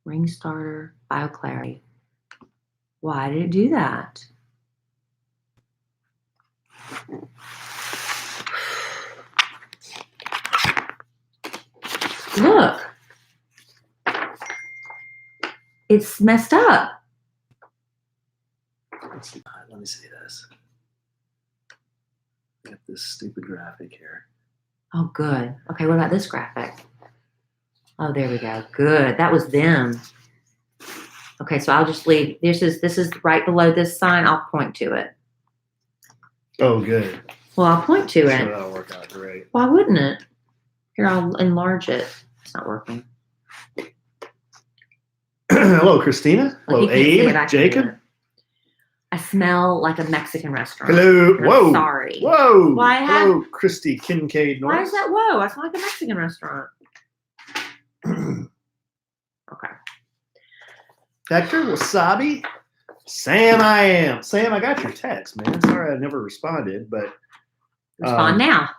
Ring starter, BioClarity. Why did it do that? Look. It's messed up. Let me see this. Got this stupid graphic here. Oh, good. Okay, what about this graphic? Oh, there we go. Good. That was them. Okay, so I'll just leave. This is right below this sign. I'll point to it. Oh, good. Well, I'll point to it. Sure, that'll work out great. Why wouldn't it? Here, I'll enlarge it. It's not working. Hello, Christina. Hello, Abe. Jacob. I smell like a Mexican restaurant. Hello. Whoa. Sorry. Whoa. Hello, Christy Kincaid Norris. Why is that whoa? I smell like a Mexican restaurant. Okay. Hector, Wasabi. Sam, I am. Sam, I got your text, man. Sorry I never responded, but... Respond now.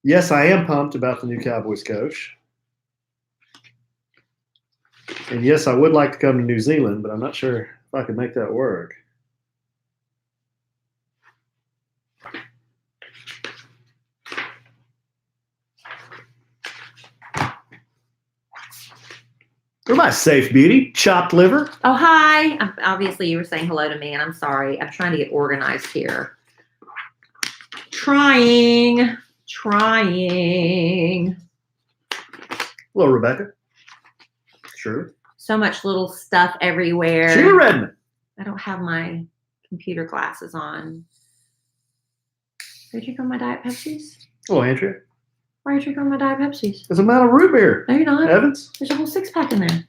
Yes, I am pumped about the new Cowboys coach. And yes, I would like to come to New Zealand, but I'm not sure if I can make that work. Where my safe beauty? Chopped liver. Oh, hi. Obviously, you were saying hello to me, and I'm sorry. I'm trying to get organized here. Trying. Hello, Rebecca. Sure. So much little stuff everywhere. Sheila Redmond. I don't have my computer glasses on. Are you drinking on my Diet Pepsis? Hello, Andrea. Why are you drinking on my Diet Pepsis? There's a amount of root beer. No, you're not. Evans. There's a whole 6-pack in there.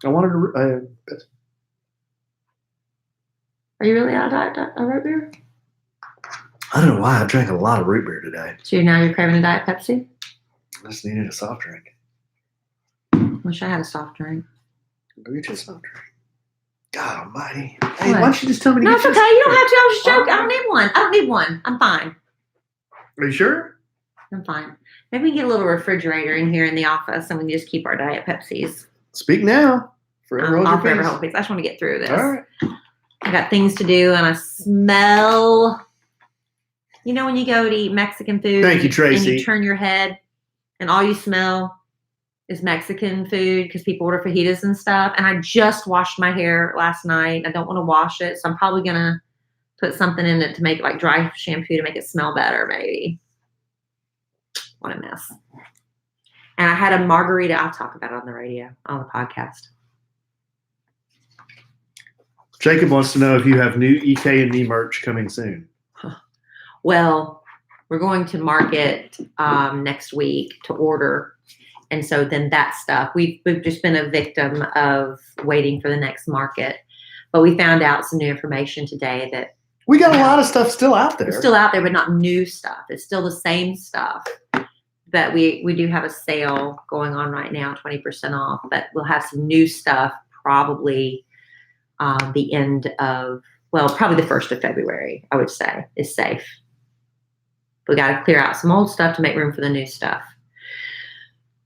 I wanted to. Are you really out of root beer? I don't know why I drank a lot of root beer today. So now you're craving a Diet Pepsi? I just needed a soft drink. Wish I had a soft drink. Go get you a soft drink. God almighty. Hey, What? why don't you just tell me to No, get it's you okay. You don't have to. I was just joking. Oh. I don't need one. I'm fine. Are you sure? I'm fine. Maybe we can get a little refrigerator in here in the office and we can just keep our Diet Pepsis. Speak now. Forever hold I'll your forever peace. hold peace. I just want to get through this. All right. I got things to do and I smell. You know when you go to eat Mexican food? Thank you, Tracy. And you turn your head and all you smell is Mexican food because people order fajitas and stuff. And I just washed my hair last night. I don't want to wash it. So I'm probably going to put something in it to make it like dry shampoo to make it smell better, maybe. What a mess. And I had a margarita. I'll talk about it on the radio, on the podcast. Jacob wants to know if you have new EK and me merch coming soon. Well, we're going to market next week to order. And so then that stuff, we've just been a victim of waiting for the next market. But we found out some new information today that We got a lot of stuff still out there. it's still out there, but not new stuff. It's still the same stuff. But we do have a sale going on right now, 20% off. But we'll have some new stuff probably the end of, probably the 1st of February, I would say, is safe. We got to clear out some old stuff to make room for the new stuff.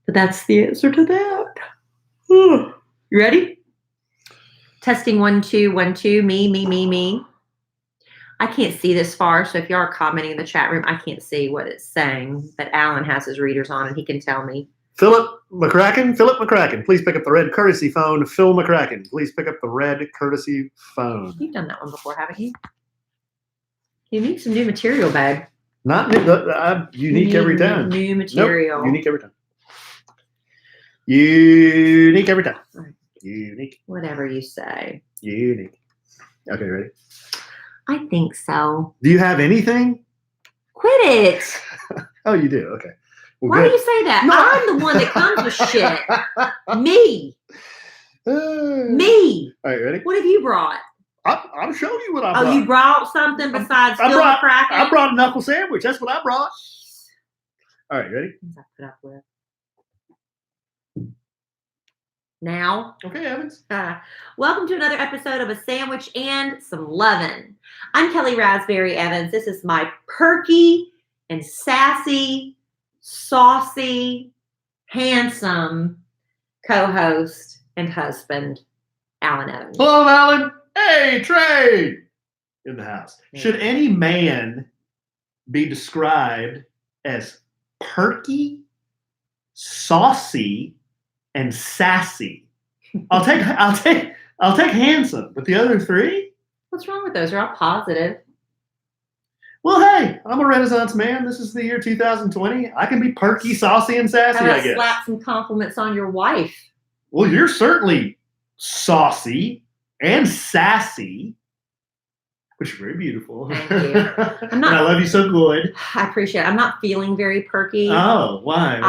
But that's the answer to that. You ready? Testing 1 2 1 2. Me. I can't see this far, so if you are commenting in the chat room, I can't see what it's saying. But Alan has his readers on, and he can tell me. Philip McCracken, please pick up the red courtesy phone. Phil McCracken, please pick up the red courtesy phone. You've done that one before, haven't you? You need some new material, babe. Not new, unique every time. New material. Nope, unique every time. Unique every time. Right. Unique. Whatever you say. Unique. Okay, ready? I think so. Do you have anything? Quit it. Oh, you do? Okay. Well, Why good. do you say that? No. I'm the one that comes with shit. Me. All right, ready? What have you brought? I'm showing you what I brought. Oh, you brought something besides Phil McCracken? I brought a knuckle sandwich. That's what I brought. All right, ready? What I put up with? Now. Okay, Evans. Welcome to another episode of A Sandwich and Some Lovin'. I'm Kelly Raspberry Evans. This is my perky and sassy, saucy, handsome co-host, and husband, Alan Evans. Hello, Alan. Hey, Trey. In the house. Should any man be described as perky, saucy, and sassy? I'll take handsome, but the other three? What's wrong with those? They're all positive. Well, hey, I'm a Renaissance man. This is the year 2020. I can be perky, saucy, and sassy, How about I guess. slap some compliments on your wife? Well, you're certainly saucy and sassy, which is very beautiful. Thank you. And I love you so good. I appreciate it. I'm not feeling very perky. Oh, why?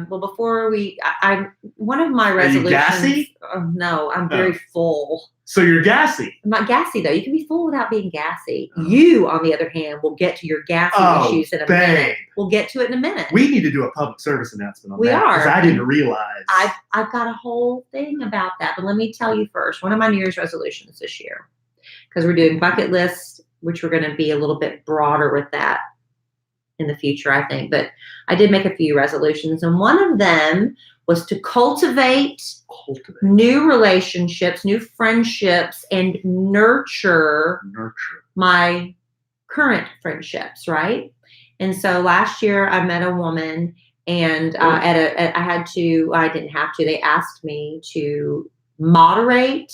Well, before I one of my resolutions. Are you gassy? No, I'm very full. So you're gassy. I'm not gassy though. You can be full without being gassy. You, on the other hand, will get to your gassy issues in a minute. We'll get to it in a minute. We need to do a public service announcement on that. We are. Because I didn't realize. I've got a whole thing about that. But let me tell you first, one of my New Year's resolutions this year, because we're doing bucket lists, which we're going to be a little bit broader with that in the future, I think. But I did make a few resolutions, and one of them was to cultivate new relationships, new friendships, and nurture my current friendships, right? And so last year I met a woman, and they asked me to moderate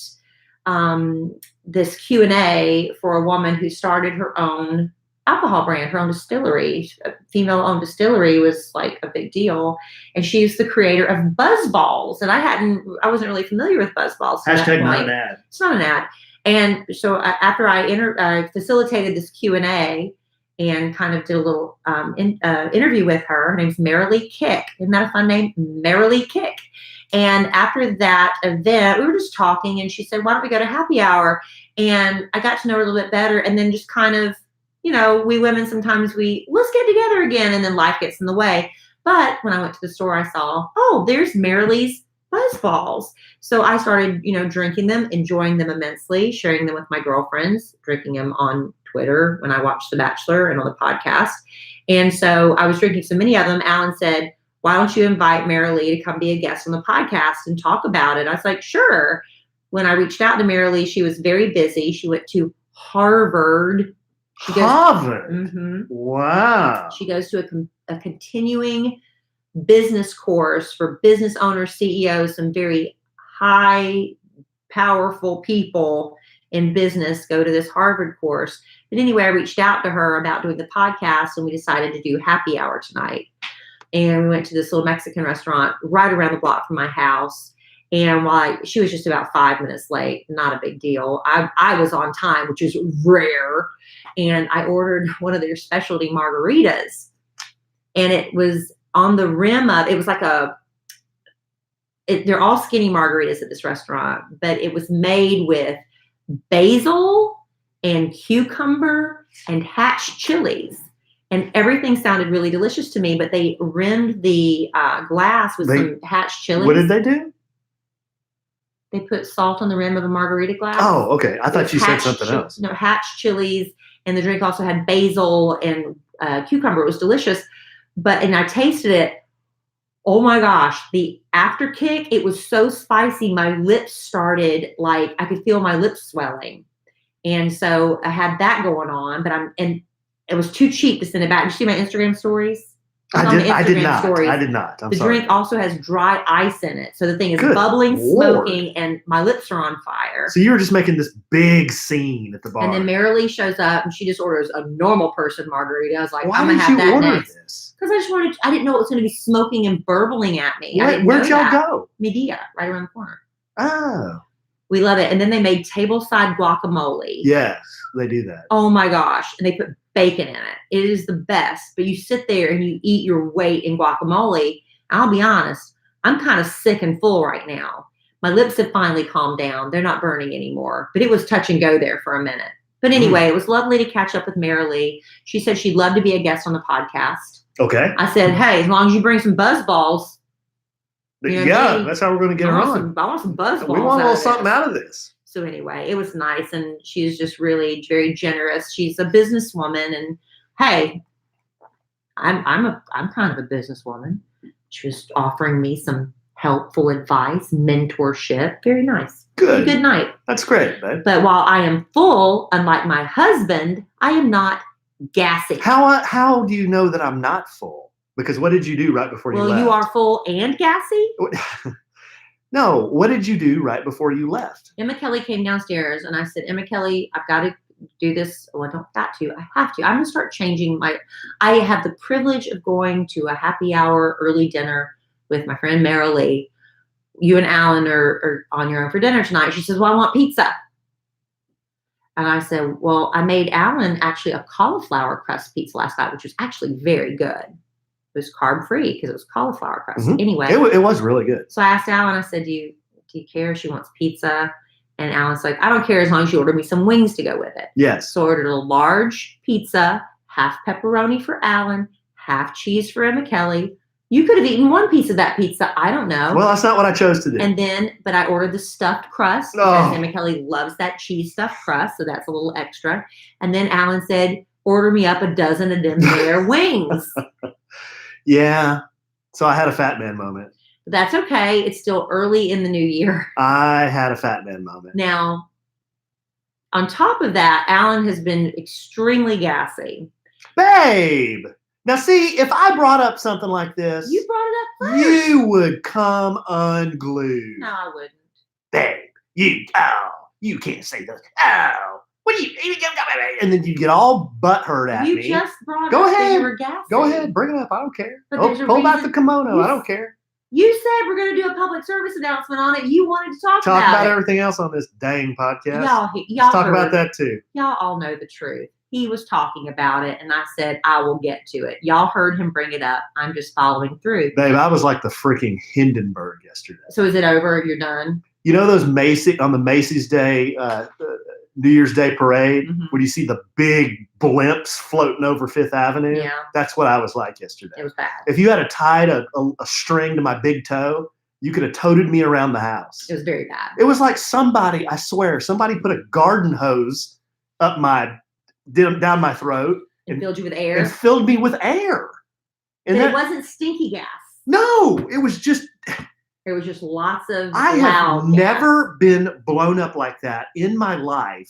this Q&A for a woman who started her own alcohol brand, her own distillery. A female-owned distillery was like a big deal, and she's the creator of BuzzBalls. And I wasn't really familiar with BuzzBalls. Hashtag not an ad. It's not an ad. And so after I facilitated this Q&A and kind of did a little interview with her name's Marilee Kick. Isn't that a fun name? Marilee Kick. And after that event, we were just talking, and she said, "Why don't we go to happy hour?" And I got to know her a little bit better, and then just kind of, we women sometimes let's get together again, and then life gets in the way. But when I went to the store, I saw, there's Marilee's BuzzBalls. So I started, drinking them, enjoying them immensely, sharing them with my girlfriends, drinking them on Twitter when I watched The Bachelor and on the podcast. And so I was drinking so many of them. Alan said, "Why don't you invite Marilee to come be a guest on the podcast and talk about it?" I was like, sure. When I reached out to Marilee, she was very busy. She went to Harvard. Harvard? Mm-hmm. Wow. She goes to a continuing business course for business owners, CEOs, some very high, powerful people in business go to this Harvard course. But anyway, I reached out to her about doing the podcast, and we decided to do happy hour tonight. And we went to this little Mexican restaurant right around the block from my house. And she was just about 5 minutes late, not a big deal. I was on time, which is rare. And I ordered one of their specialty margaritas. And it was on the rim of, it was like they're all skinny margaritas at this restaurant, but it was made with basil and cucumber and hatch chilies. And everything sounded really delicious to me, but they rimmed the glass with some hatch chilies. What did they do? They put salt on the rim of a margarita glass. Oh, okay. I thought you said something else. No, hatch chilies, and the drink also had basil and cucumber. It was delicious. And I tasted it. Oh my gosh, the after kick, it was so spicy. My lips started, I could feel my lips swelling. And so I had that going on, and it was too cheap to send it back. Did you see my Instagram stories? I did not. I'm sorry. The drink also has dry ice in it. So the thing is bubbling, Lord. smoking, and my lips are on fire. So you were just making this big scene at the bar. And then Marilee shows up, and she just orders a normal person margarita. I was like, why I'm going to have that next. This? Because I didn't know it was going to be smoking and burbling at me. Where'd y'all go? Medea, right around the corner. Oh. We love it. And then they made tableside guacamole. Yes, they do that. Oh my gosh. And they put bacon in it. It is the best. But you sit there and you eat your weight in guacamole. I'll be honest, I'm kind of sick and full right now. My lips have finally calmed down. They're not burning anymore. But it was touch and go there for a minute. But anyway, It was lovely to catch up with Marilee. She said she'd love to be a guest on the podcast. Okay. I said, hey, as long as you bring some BuzzBalls. That's how we're going to get her on. I want some BuzzBalls. We want a little something out of this. So anyway, it was nice, and she's just really very generous. She's a businesswoman, and hey, I'm kind of a businesswoman. She was offering me some helpful advice, mentorship. Very nice. Good. Good night. That's great, babe. But while I am full, unlike my husband, I am not gassy. How do you know that I'm not full? Because what did you do right before you left? Well, you are full and gassy? No, what did you do right before you left? Emma Kelly came downstairs and I said, Emma Kelly, I've got to do this. Well, I don't got to. I have to. I'm going to start changing I have the privilege of going to a happy hour early dinner with my friend Meryl Lee. You and Alan are on your own for dinner tonight. She says, well, I want pizza. And I said, well, I made Alan actually a cauliflower crust pizza last night, which was actually very good. It was carb free because it was cauliflower crust. Mm-hmm. Anyway, it was really good. So I asked Alan, I said, do you care if she wants pizza? And Alan's like, I don't care as long as you order me some wings to go with it. Yes. So I ordered a large pizza, half pepperoni for Alan, half cheese for Emma Kelly. You could have eaten one piece of that pizza. I don't know. Well, that's not what I chose to do. And then, but I ordered the stuffed crust because Emma Kelly loves that cheese stuffed crust. So that's a little extra. And then Alan said, order me up a dozen of them there wings. Yeah. So I had a fat man moment. But that's okay. It's still early in the new year. I had a fat man moment. Now, on top of that, Alan has been extremely gassy. Babe! Now, see, if I brought up something like this, You brought it up first. you would come unglued. No, I wouldn't. Babe, you can't say this. What do you, and then you get all butthurt at You me. just brought Go up that ahead. you were gassy. Go ahead, bring it up. I don't care. But there's a Pull back reason- the kimono. I You- don't care. You said we're going to do a public service announcement on it. You wanted to talk Talk about it. everything else on this dang podcast. Y'all Let's talk heard, about that too. Y'all all know the truth. He was talking about it, and I said, I will get to it. Y'all heard him bring it up. I'm just following through. Babe, I was like the freaking Hindenburg yesterday. So is it over? You're done? You know those on the Macy's Day, New Year's Day parade, Mhm. when you see the big blimps floating over Fifth Avenue? Yeah. That's what I was like yesterday. It was bad. If you had tied a string to my big toe, you could have toted me around the house. It was very bad. It was like somebody put a garden hose up down my throat It filled you with air. and filled me with air. And But that, it wasn't stinky gas. no, it was just, There was just lots of I loud have never been blown up like that in my life.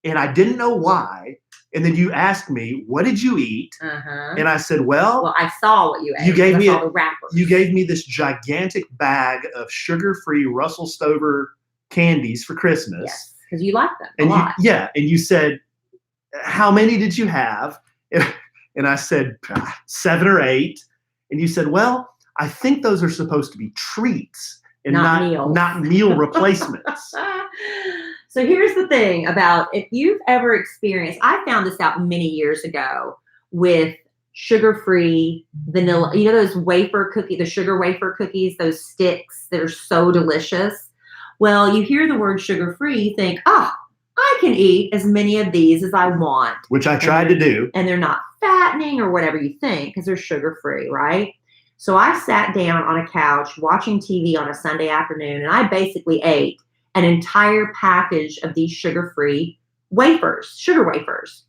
And I didn't know why. And then you asked me, what did you eat? Uh-huh. And I said, well, I saw what you ate. you gave me the wrappers. you gave me this gigantic bag of sugar-free Russell Stover candies for Christmas. Yes, because you like them a And lot. and you said, how many did you have? And I said 7 or 8. And you said, well, I think those are supposed to be treats and Not meals. not meal replacements. So here's the thing about if you've ever experienced, I found this out many years ago with sugar-free vanilla, you know those wafer cookies, the sugar wafer cookies, those sticks that are so delicious. Well, you hear the word sugar-free, you think, I can eat as many of these as I want. Which I tried to do. And they're not fattening or whatever you think because they're sugar-free, right? So I sat down on a couch watching TV on a Sunday afternoon, and I basically ate an entire package of these sugar-free wafers, sugar wafers.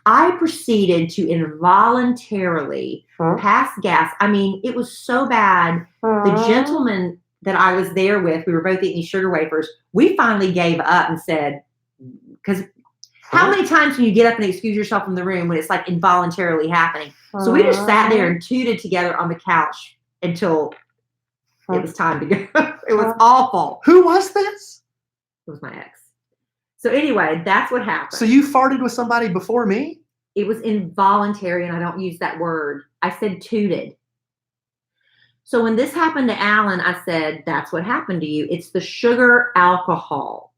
I proceeded to involuntarily pass gas. I mean, it was so bad. The gentleman that I was there with, we were both eating these sugar wafers. We finally gave up and said, because how many times can you get up and excuse yourself from the room when it's like involuntarily happening? So we just sat there and tooted together on the couch until it was time to go. It was awful. Who was this? It was my ex. So anyway, that's what happened. So you farted with somebody before me? It was involuntary, and I don't use that word. I said tooted. So when this happened to Alan, I said, that's what happened to you. It's the sugar alcohol.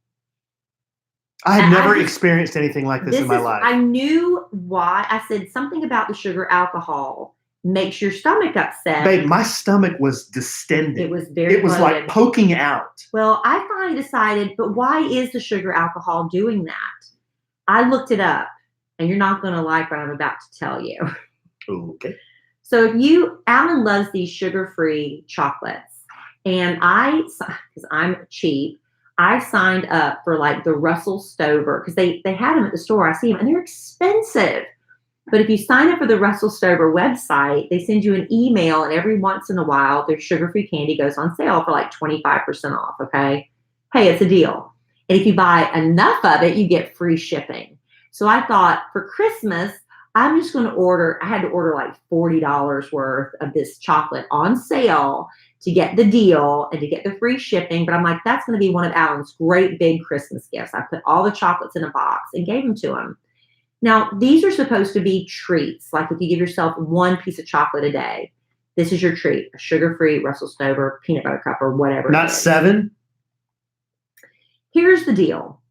I had And never I just- experienced anything like this in my life. I knew why. I said something about the sugar alcohol makes your stomach upset. Babe, my stomach was distended. It was very It was like bloated. poking out. Well, I finally decided, but why is the sugar alcohol doing that? I looked it up, and you're not going to like what I'm about to tell you. Okay. So Alan loves these sugar-free chocolates, and because I'm cheap, I signed up for like the Russell Stover because they had them at the store. I see them, and they're expensive. But if you sign up for the Russell Stover website, they send you an email, and every once in a while, their sugar-free candy goes on sale for like 25% off, okay? Hey, it's a deal. And if you buy enough of it, you get free shipping. So I thought for Christmas, I'm just going to order, I had to order like $40 worth of this chocolate on sale to get the deal and to get the free shipping. But I'm like, that's going to be one of Alan's great big Christmas gifts. I put all the chocolates in a box and gave them to him. Now, these are supposed to be treats. Like if you give yourself one piece of chocolate a day, this is your treat, a sugar-free Russell Stover peanut butter cup or whatever. Not 7? Here's the deal.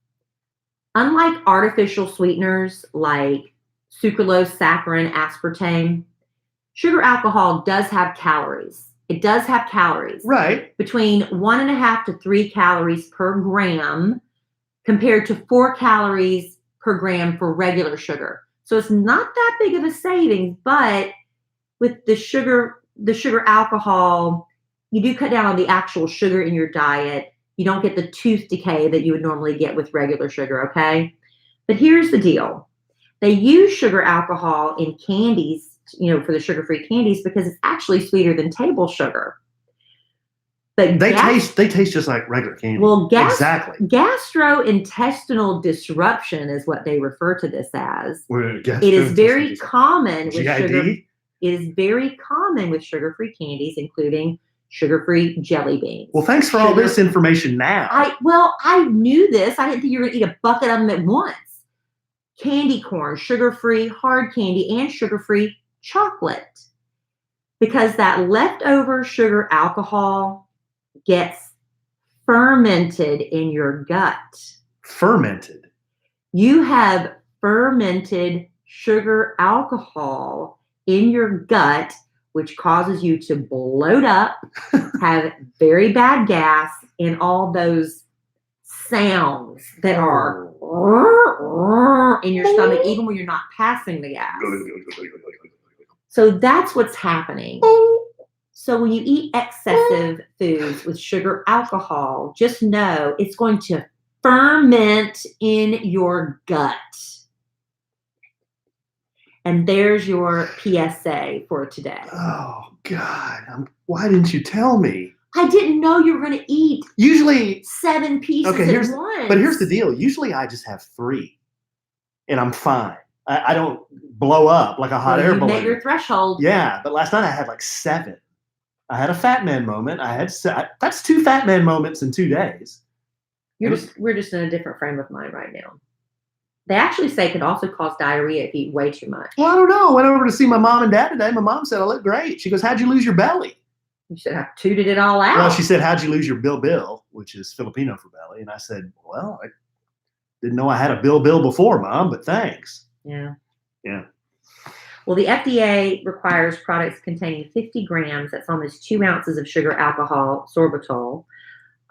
Unlike artificial sweeteners like sucralose, saccharin, aspartame, sugar alcohol does have calories. It does have calories. Right. Between 1.5 to 3 calories per gram compared to 4 calories per gram for regular sugar. So it's not that big of a savings, but with the sugar alcohol, you do cut down on the actual sugar in your diet. You don't get the tooth decay that you would normally get with regular sugar, okay? But here's the deal. They use sugar alcohol in candies, for the sugar-free candies because it's actually sweeter than table sugar. But they taste just like regular candy. Well, exactly. Gastrointestinal disruption is what they refer to this as. It is very common with sugar. It is very common with sugar-free candies, including sugar-free jelly beans. Well, thanks for all this information now. I knew this. I didn't think you were going to eat a bucket of them at once. Candy corn, sugar-free hard candy, and sugar-free chocolate. Because that leftover sugar alcohol gets fermented in your gut. Fermented? You have fermented sugar alcohol in your gut, which causes you to bloat up, have very bad gas, and all those sounds that are in your stomach, even when you're not passing the gas. So that's what's happening. So when you eat excessive foods with sugar alcohol, just know it's going to ferment in your gut. And there's your PSA for today. Oh, God. Why didn't you tell me? I didn't know you were going to eat usually 7 pieces at once. But here's the deal. Usually I just have 3, and I'm fine. I don't blow up like a hot air balloon. You met your threshold. Yeah, but last night I had like 7. I had a fat man moment. That's 2 fat man moments in 2 days. We're just in a different frame of mind right now. They actually say it could also cause diarrhea if you eat way too much. Well, I don't know. I went over to see my mom and dad today. My mom said I look great. She goes, "How'd you lose your belly?" You should have tooted it all out. Well, she said, "How'd you lose your bill, which is Filipino for belly?" And I said, "Well, I didn't know I had a bill before, Mom, but thanks." Yeah. Yeah. Well, the FDA requires products containing 50 grams, that's almost 2 ounces of sugar alcohol, sorbitol,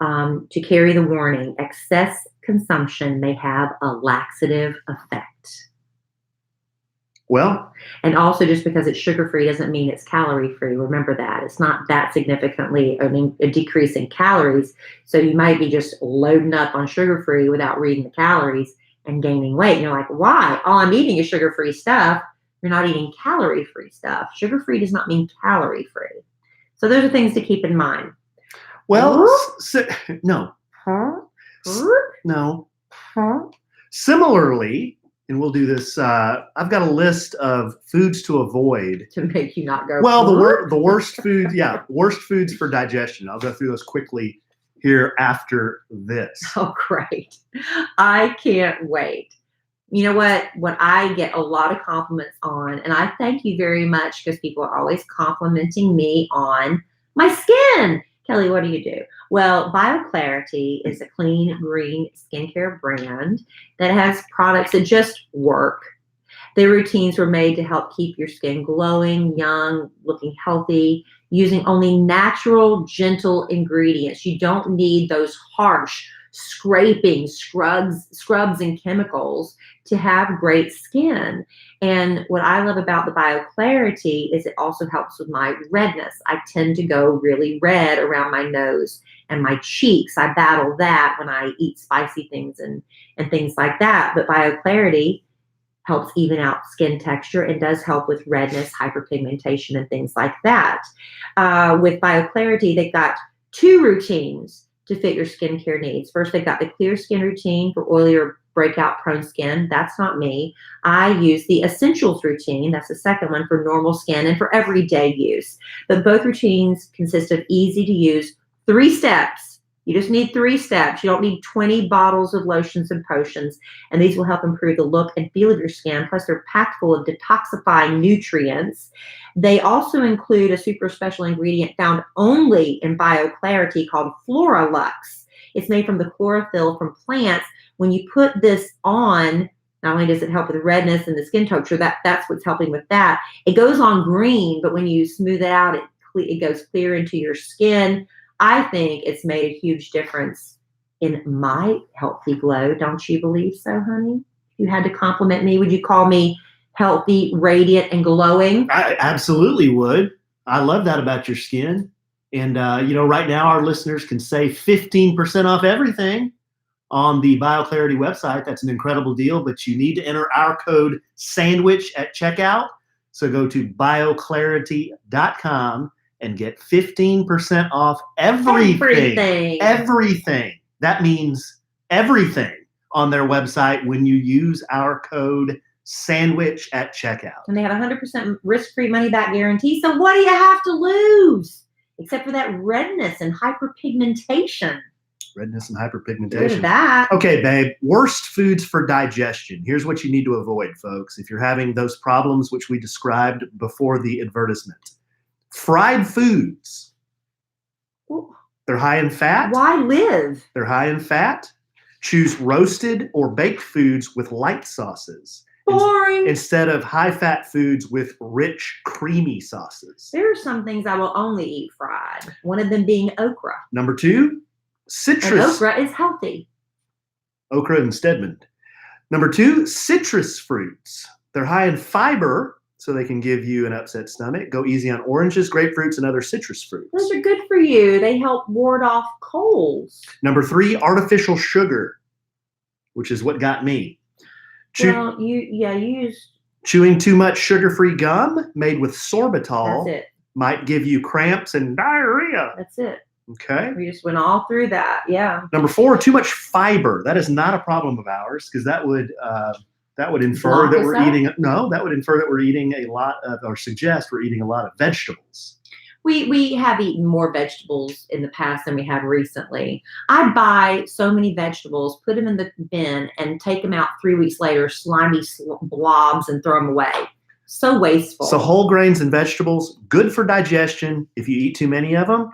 to carry the warning, excess consumption may have a laxative effect. Well. And also, just because it's sugar-free doesn't mean it's calorie-free. Remember that. It's not that significantly a decrease in calories. So you might be just loading up on sugar-free without reading the calories and gaining weight. And you're like, why? All I'm eating is sugar-free stuff. You're not eating calorie-free stuff. Sugar-free does not mean calorie-free. So those are things to keep in mind. Well, no. Huh? No. Huh? Similarly, and we'll do this, I've got a list of foods to avoid. To make you not go. Well, the worst foods, worst foods for digestion. I'll go through those quickly here after this. Oh, great. I can't wait. You know what I get a lot of compliments on, and I thank you very much because people are always complimenting me on my skin. Kelly, what do you do? Well, BioClarity is a clean, green skincare brand that has products that just work. Their routines were made to help keep your skin glowing, young, looking healthy, using only natural, gentle ingredients. You don't need those harsh, scraping, scrubs and chemicals to have great skin. And what I love about the BioClarity is it also helps with my redness. I tend to go really red around my nose and my cheeks. I battle that when I eat spicy things and things like that. But BioClarity helps even out skin texture and does help with redness, hyperpigmentation, and things like that. With BioClarity, they've got 2 routines to fit your skincare needs. First, they've got the clear skin routine for oily or breakout prone skin. That's not me. I use the essentials routine. That's the second one for normal skin and for everyday use. But both routines consist of easy to use 3 steps. You just need 3 steps. You don't need 20 bottles of lotions and potions. And these will help improve the look and feel of your skin. Plus, they're packed full of detoxifying nutrients. They also include a super special ingredient found only in BioClarity called Floralux. It's made from the chlorophyll from plants. When you put this on, not only does it help with redness and the skin texture, that's what's helping with that. It goes on green, but when you smooth it out, it goes clear into your skin. I think it's made a huge difference in my healthy glow. Don't you believe so, honey? If you had to compliment me, would you call me healthy, radiant, and glowing? I absolutely would. I love that about your skin. And, right now our listeners can save 15% off everything on the BioClarity website. That's an incredible deal, but you need to enter our code SANDWICH at checkout. So go to bioclarity.com and get 15% off everything. Everything. That means everything on their website when you use our code SANDWICH at checkout. And they have 100% risk-free money-back guarantee. So what do you have to lose? Except for that redness and hyperpigmentation. Redness and hyperpigmentation. Get rid of that. Okay, babe. Worst foods for digestion. Here's what you need to avoid, folks, if you're having those problems which we described before the advertisement. Fried foods. They're high in fat. Why live? They're high in fat. Choose roasted or baked foods with light sauces. Boring. Instead of high-fat foods with rich, creamy sauces. There are some things I will only eat fried. One of them being okra. Number 2, citrus. And okra is healthy. Okra and Stedman. Number 2, citrus fruits. They're high in fiber, so they can give you an upset stomach. Go easy on oranges, grapefruits, and other citrus fruits. Those are good for you. They help ward off colds. Number 3, artificial sugar, which is what got me. Well, you used. Chewing too much sugar-free gum made with sorbitol That's it. might give you cramps and diarrhea. That's it. Okay. We just went all through that. Yeah. Number 4, too much fiber. That is not a problem of ours because that would infer that we're eating. No, that would infer that we're eating a lot of, or suggest we're eating a lot of vegetables. We have eaten more vegetables in the past than we have recently. I buy so many vegetables, put them in the bin, and take them out 3 weeks later, slimy blobs, and throw them away. So wasteful. So whole grains and vegetables, good for digestion. If you eat too many of them,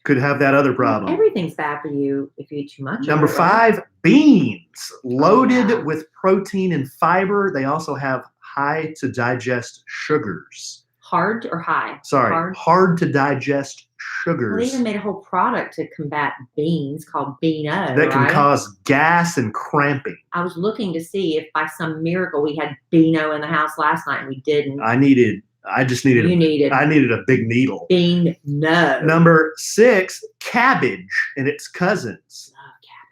could have that other problem. Everything's bad for you if you eat too much. Number 5, beans. Loaded with protein and fiber. They also have high to digest sugars. Hard or high? Sorry, hard to digest sugars. Well, they even made a whole product to combat beans called Beano. That can cause gas and cramping. I was looking to see if by some miracle we had Beano in the house last night and we didn't. I needed a big needle. Beano. Number 6, cabbage and its cousins.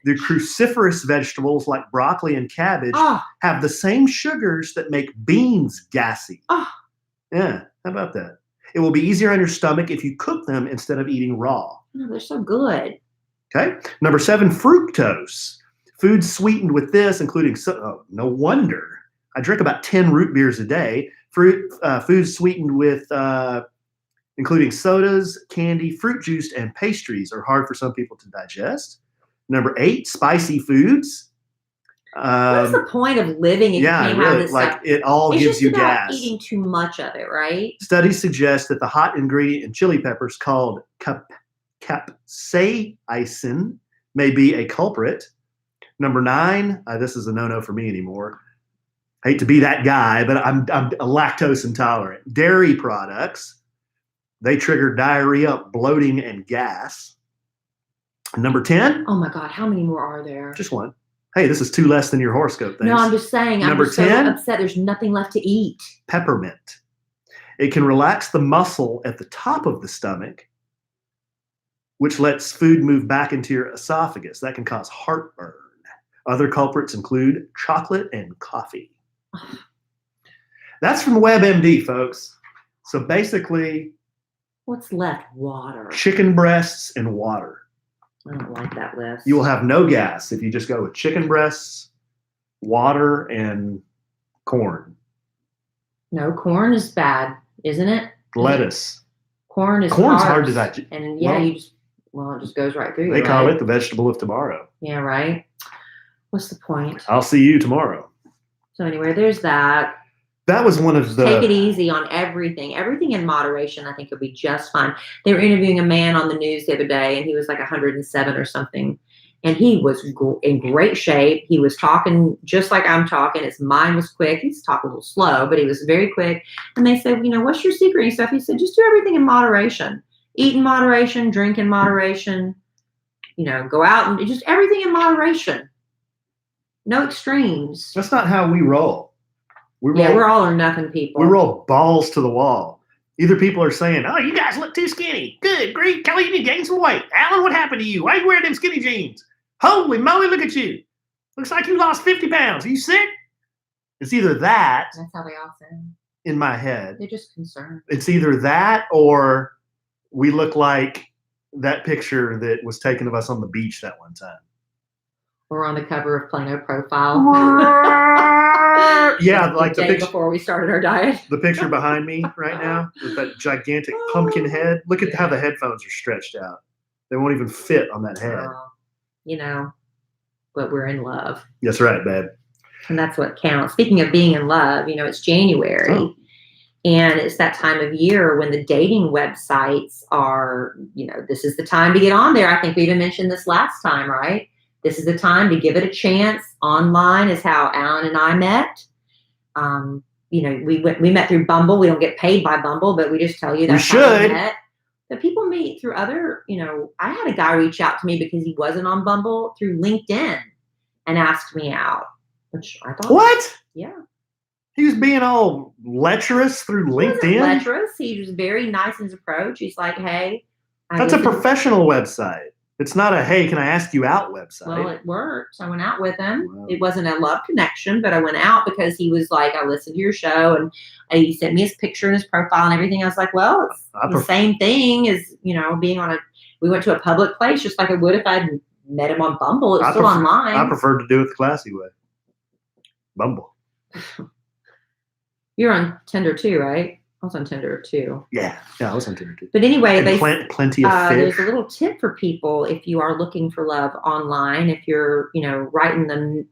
The cruciferous vegetables like broccoli and cabbage have the same sugars that make beans gassy. Yeah, how about that? It will be easier on your stomach if you cook them instead of eating raw. Oh, they're so good. Okay. Number 7, fructose. Foods sweetened with this, including, no wonder. I drink about 10 root beers a day. Foods sweetened with, including sodas, candy, fruit juice, and pastries are hard for some people to digest. Number 8, spicy foods. What's the point of living if you can't have this stuff? It all gives you gas. It's just about eating too much of it, right? Studies suggest that the hot ingredient in chili peppers called capsaicin may be a culprit. Number 9, this is a no-no for me anymore. Hate to be that guy, but I'm lactose intolerant. Dairy products, they trigger diarrhea, bloating, and gas. Number 10. Oh my God, how many more are there? Just one. Hey, this is 2 less than your horoscope. Thanks. No, I'm just saying. Number I'm 10, so upset. There's nothing left to eat. Peppermint. It can relax the muscle at the top of the stomach, which lets food move back into your esophagus. That can cause heartburn. Other culprits include chocolate and coffee. That's from WebMD, folks. So basically, What's left? Water. chicken breasts and water. I don't like that list. You will have no gas if you just go with chicken breasts, water, and corn. No, corn is bad, isn't it? Lettuce. Corn's hard to digest. And yeah, well, it just goes right through you. They call it the vegetable of tomorrow. Yeah, right. What's the point? I'll see you tomorrow. So anyway, there's that. That was one of the. Take it easy on everything. Everything in moderation, I think, would be just fine. They were interviewing a man on the news the other day, and he was like 107 or something. And he was in great shape. He was talking just like I'm talking. His mind was quick. He's talking a little slow, but he was very quick. And they said, what's your secret and stuff? He said, just do everything in moderation. Eat in moderation, drink in moderation, go out and just everything in moderation. No extremes. That's not how we roll. We're all or nothing people. We roll balls to the wall. Either people are saying, oh, you guys look too skinny. Good, great. Kelly, you need to gain some weight. Alan, what happened to you? Why are you wearing them skinny jeans? Holy moly, look at you. Looks like you lost 50 pounds. Are you sick? It's either that. That's how they all say. In my head. They're just concerned. It's either that or we look like that picture that was taken of us on the beach that one time. Or on the cover of Plano Profile. Yeah, like the picture before we started our diet. The picture behind me right now with that gigantic pumpkin head. Look at how the headphones are stretched out. They won't even fit on that head. But we're in love. That's right, babe. And that's what counts. Speaking of being in love, it's January. Oh. And it's that time of year when the dating websites are, this is the time to get on there. I think we even mentioned this last time, right? This is the time to give it a chance. Online is how Alan and I met. We met through Bumble. We don't get paid by Bumble, but we just tell you that's how we met. But people meet through other, I had a guy reach out to me because he wasn't on Bumble through LinkedIn and asked me out, which I thought. What? Yeah. He was being all lecherous through LinkedIn? He wasn't lecherous. He was very nice in his approach. He's like, hey. That's a professional website. It's not a, hey, can I ask you out website. Well, it worked. I went out with him. Wow. It wasn't a love connection, but I went out because he was like, I listened to your show, and he sent me his picture and his profile and everything. I was like, well, it's the same thing as, being we went to a public place just like I would if I'd met him on Bumble. It's still online. I prefer to do it the classy way. Bumble. You're on Tinder too, right? I was on Tinder too. Yeah, I was on Tinder too. But anyway, plenty of fish. There's a little tip for people if you are looking for love online, if you're, right in the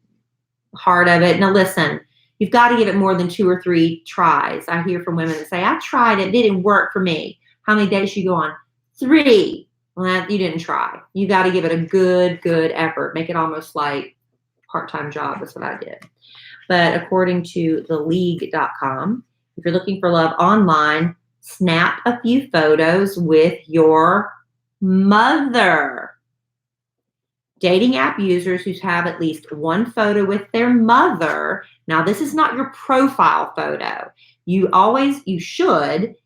heart of it. Now listen, you've got to give it more than 2 or 3 tries. I hear from women that say, I tried it, didn't work for me. How many dates you go on? 3. Well, you didn't try. You got to give it a good effort. Make it almost like part-time job. That's what I did. But according to theleague.com, if you're looking for love online, snap a few photos with your mother. Dating app users who have at least one photo with their mother. Now, this is not your profile photo. You should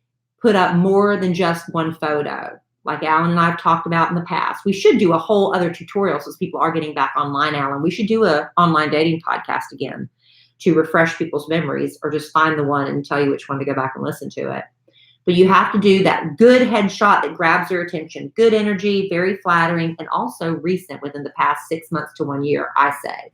put up more than just one photo. Like Alan and I have talked about in the past. We should do a whole other tutorial since people are getting back online, Alan. We should do an online dating podcast again to refresh people's memories, or just find the one and tell you which one to go back and listen to it. But you have to do that good headshot that grabs their attention. Good energy, very flattering, and also recent within the past 6 months to 1 year, I say.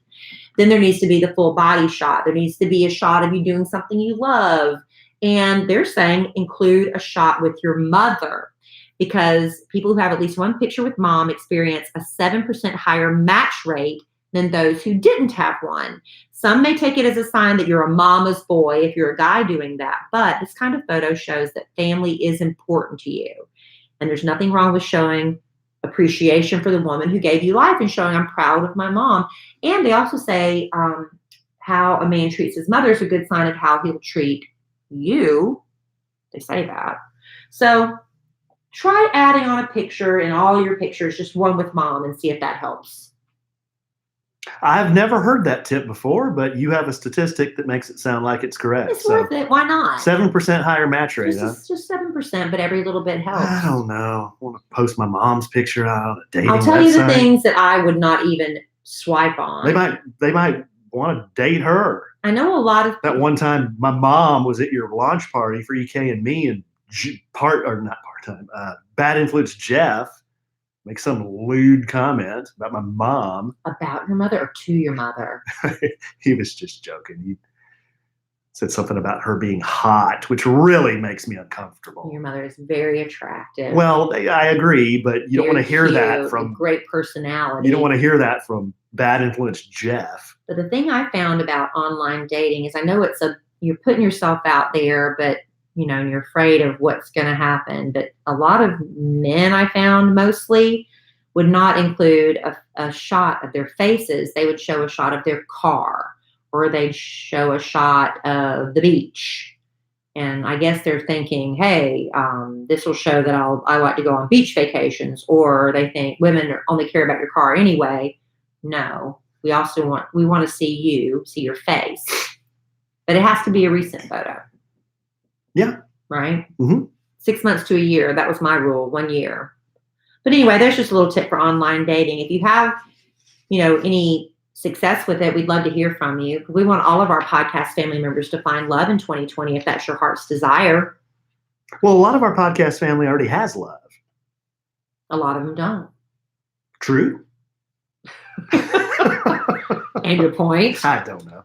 Then there needs to be the full body shot. There needs to be a shot of you doing something you love. And they're saying include a shot with your mother, because people who have at least one picture with mom experience a 7% higher match rate than those who didn't have one. Some may take it as a sign that you're a mama's boy if you're a guy doing that, but this kind of photo shows that family is important to you. And there's nothing wrong with showing appreciation for the woman who gave you life and showing I'm proud of my mom. And they also say how a man treats his mother is a good sign of how he'll treat you. They say that. So try adding on a picture in all your pictures, just one with mom, and see if that helps. I've never heard that tip before, but you have a statistic that makes it sound like it's correct. It's worth it. Why not? 7% higher match rate. Just 7%, but every little bit helps. I don't know. I want to post my mom's picture out on a dating I'll tell website. you the things that I would not even swipe on. They might want to date her. I know a lot of That one time my mom was at your launch party for EK and me, and bad influence Jeff make some lewd comment about my mom. About your mother or to your mother? He was just joking. He said something about her being hot, which really makes me uncomfortable. Your mother is very attractive. Well, I agree, but you don't want to hear that from great personality. You don't want to hear that from bad influence Jeff. But the thing I found about online dating is I know you're putting yourself out there, but and you're afraid of what's going to happen. But a lot of men I found mostly would not include a shot of their faces. They would show a shot of their car, or they'd show a shot of the beach. And I guess they're thinking, hey, this will show that I like to go on beach vacations. Or they think women only care about your car anyway. No, we want to see your face. But it has to be a recent photo. Yeah. Right? Mm-hmm. 6 months to a year. That was my rule, 1 year. But anyway, there's just a little tip for online dating. If you have, any success with it, we'd love to hear from you. We want all of our podcast family members to find love in 2020 if that's your heart's desire. Well, a lot of our podcast family already has love. A lot of them don't. True. And your point? I don't know.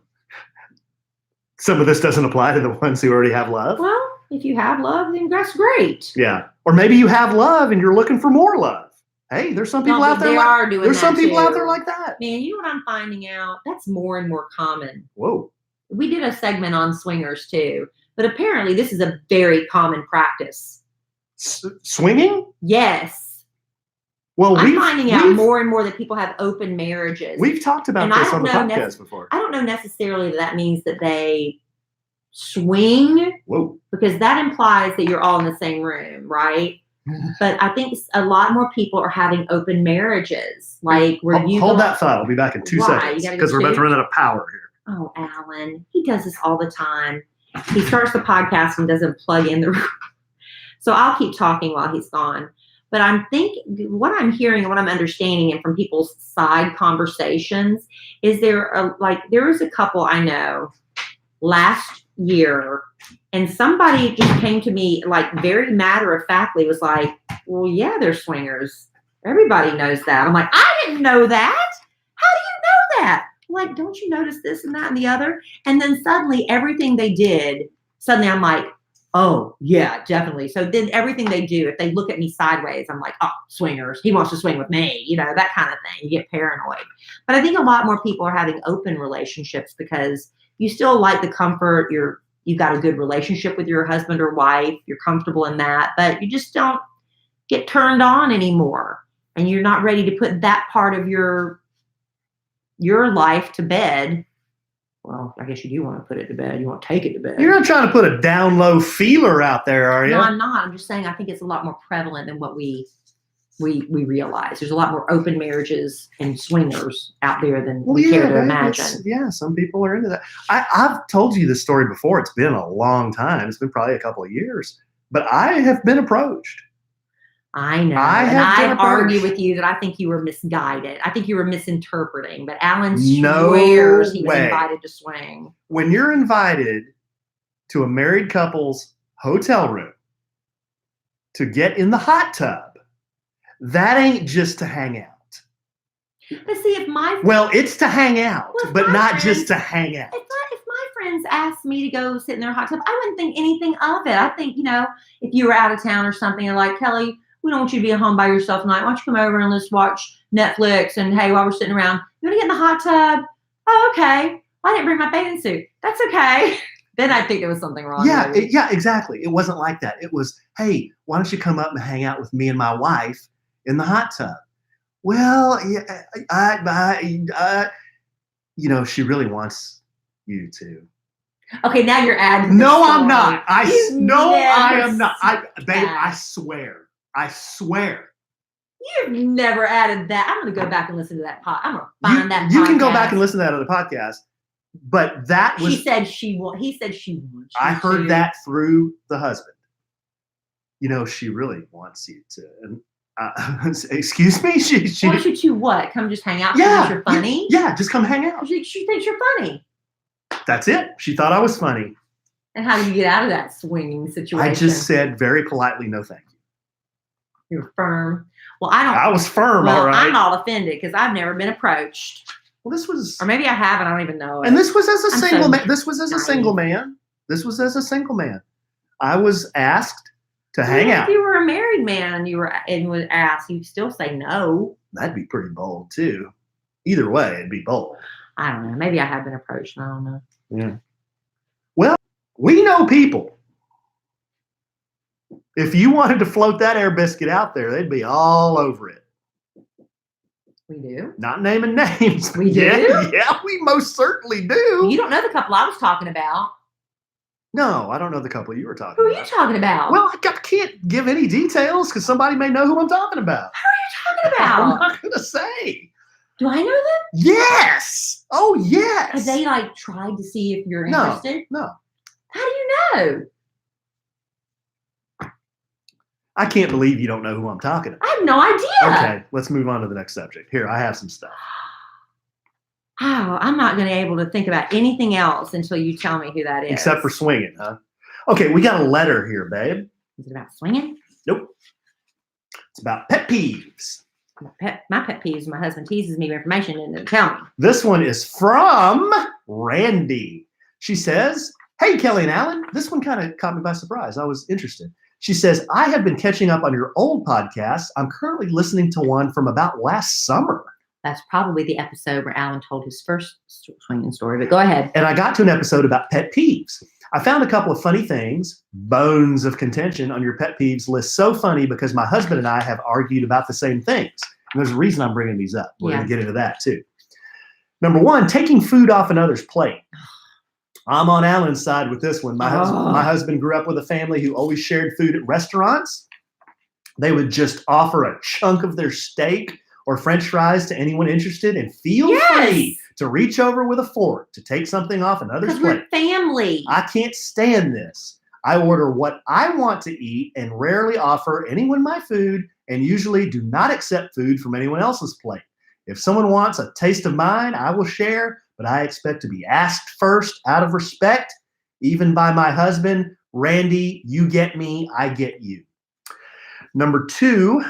Some of this doesn't apply to the ones who already have love. Well, if you have love, then that's great. Yeah. Or maybe you have love and you're looking for more love. Hey, there's some people out there. There's some people out there like that. Man, you know what I'm finding out? That's more and more common. Whoa. We did a segment on swingers too, but apparently this is a very common practice. Swinging? Yes. Well, I'm finding out more and more that people have open marriages. We've talked about this on the podcast before. I don't know necessarily that means that they swing. Whoa. Because that implies that you're all in the same room, right? But I think a lot more people are having open marriages. Like where you hold that thought. I'll be back in 2 seconds because we're about to run out of power here. Oh, Alan, he does this all the time. He starts the podcast and doesn't plug in the room. So I'll keep talking while he's gone. But what I'm hearing and what I'm understanding and from people's side conversations is there was a couple I know last year, and somebody just came to me very matter-of-factly was like, well, yeah, they're swingers. Everybody knows that. I'm like, I didn't know that. How do you know that? Like, don't you notice this and that and the other? And then suddenly everything they did, I'm like, oh, yeah, definitely. So then everything they do, if they look at me sideways, I'm like, oh, swingers. He wants to swing with me, that kind of thing. You get paranoid. But I think a lot more people are having open relationships because you still like the comfort. You've got a good relationship with your husband or wife. You're comfortable in that, but you just don't get turned on anymore. And you're not ready to put that part of your life to bed. Well, I guess you do want to put it to bed. You want to take it to bed. You're not trying to put a down low feeler out there, are you? No, I'm not. I'm just saying I think it's a lot more prevalent than what we realize. There's a lot more open marriages and swingers out there than we care to imagine. Yeah, some people are into that. I've told you this story before. It's been a long time. It's been probably a couple of years. But I have been approached. I know. I argue with you that I think you were misguided. I think you were misinterpreting. But Alan swears he was invited to swing. When you're invited to a married couple's hotel room to get in the hot tub, that ain't just to hang out. But see, it's to hang out, but not just to hang out. If my friends asked me to go sit in their hot tub, I wouldn't think anything of it. I think, if you were out of town or something, and like, Kelly, we don't want you to be at home by yourself tonight. Why don't you come over and let's watch Netflix? And hey, while we're sitting around, you want to get in the hot tub? Oh, okay. I didn't bring my bathing suit. That's okay. Then I think there was something wrong. Yeah, exactly. It wasn't like that. It was, hey, why don't you come up and hang out with me and my wife in the hot tub? Well, yeah, she really wants you to. Okay, now you're adding. No, I'm not. I am not. Babe, I swear. You've never added that. I'm going to go back and listen to that pod. I'm going to find that. You can go back and listen to that other podcast. But that was. He said she wants. I heard that through the husband. She really wants you to. And, excuse me. She wants you to what? Come just hang out. Yeah, you're funny. Yeah, just come hang out. She thinks you're funny. That's it. She thought I was funny. And how do you get out of that swinging situation? I just said very politely, no thank you. You're firm. Well, I don't. I was firm, well, all right. I'm all offended because I've never been approached. Well, this was, or maybe I have, and I don't even know it. And this was as a I'm single so man. This was as a naive. single man. This was as a single man. I was asked to hang out. If you were a married man and was asked, you'd still say no. That'd be pretty bold too. Either way, it'd be bold. I don't know. Maybe I have been approached. I don't know. Yeah. Well, we know people. If you wanted to float that air biscuit out there, they'd be all over it. We do? Not naming names. We do? Yeah, we most certainly do. You don't know the couple I was talking about. No, I don't know the couple you were talking Who are about. you talking about? Well, I can't give any details because somebody may know who I'm talking about. Who are you talking about? I'm not going to say. Do I know them? Yes. Oh, yes. Have they like tried to see if you're interested? No. How do you know? I can't believe you don't know who I'm talking about. I have no idea. Okay, let's move on to the next subject. Here, I have some stuff. Oh, I'm not going to be able to think about anything else until you tell me who that is. Except for swinging, huh? Okay, we got a letter here, babe. Is it about swinging? Nope. It's about pet peeves. My pet peeves, my husband teases me with information and doesn't tell me. This one is from Randy. She says, hey, Kelly and Alan. This one kind of caught me by surprise. I was interested. She says, I have been catching up on your old podcasts. I'm currently listening to one from about last summer. That's probably the episode where Alan told his first swinging story, but go ahead. And I got to an episode about pet peeves. I found a couple of funny things, bones of contention on your pet peeves list. So funny because my husband and I have argued about the same things. And there's a reason I'm bringing these up. We're going to get into that too. Number one, taking food off another's plate. I'm on Alan's side with this one. My husband grew up with a family who always shared food at restaurants. They would just offer a chunk of their steak or French fries to anyone interested and feel free to reach over with a fork to take something off another's plate. We're family. I can't stand this. I order what I want to eat and rarely offer anyone my food and usually do not accept food from anyone else's plate. If someone wants a taste of mine, I will share, but I expect to be asked first out of respect, even by my husband. Randy, you get me, I get you. Number two,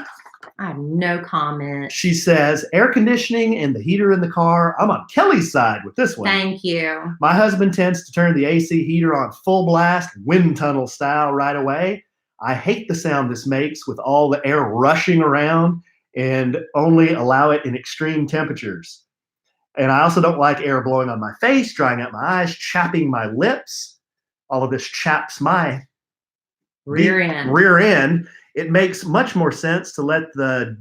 I have no comment. She says, air conditioning and the heater in the car. I'm on Kelly's side with this one. Thank you. My husband tends to turn the AC heater on full blast, wind tunnel style right away. I hate the sound this makes with all the air rushing around and only allow it in extreme temperatures. And I also don't like air blowing on my face, drying out my eyes, chapping my lips. All of this chaps my rear end. It makes much more sense to let the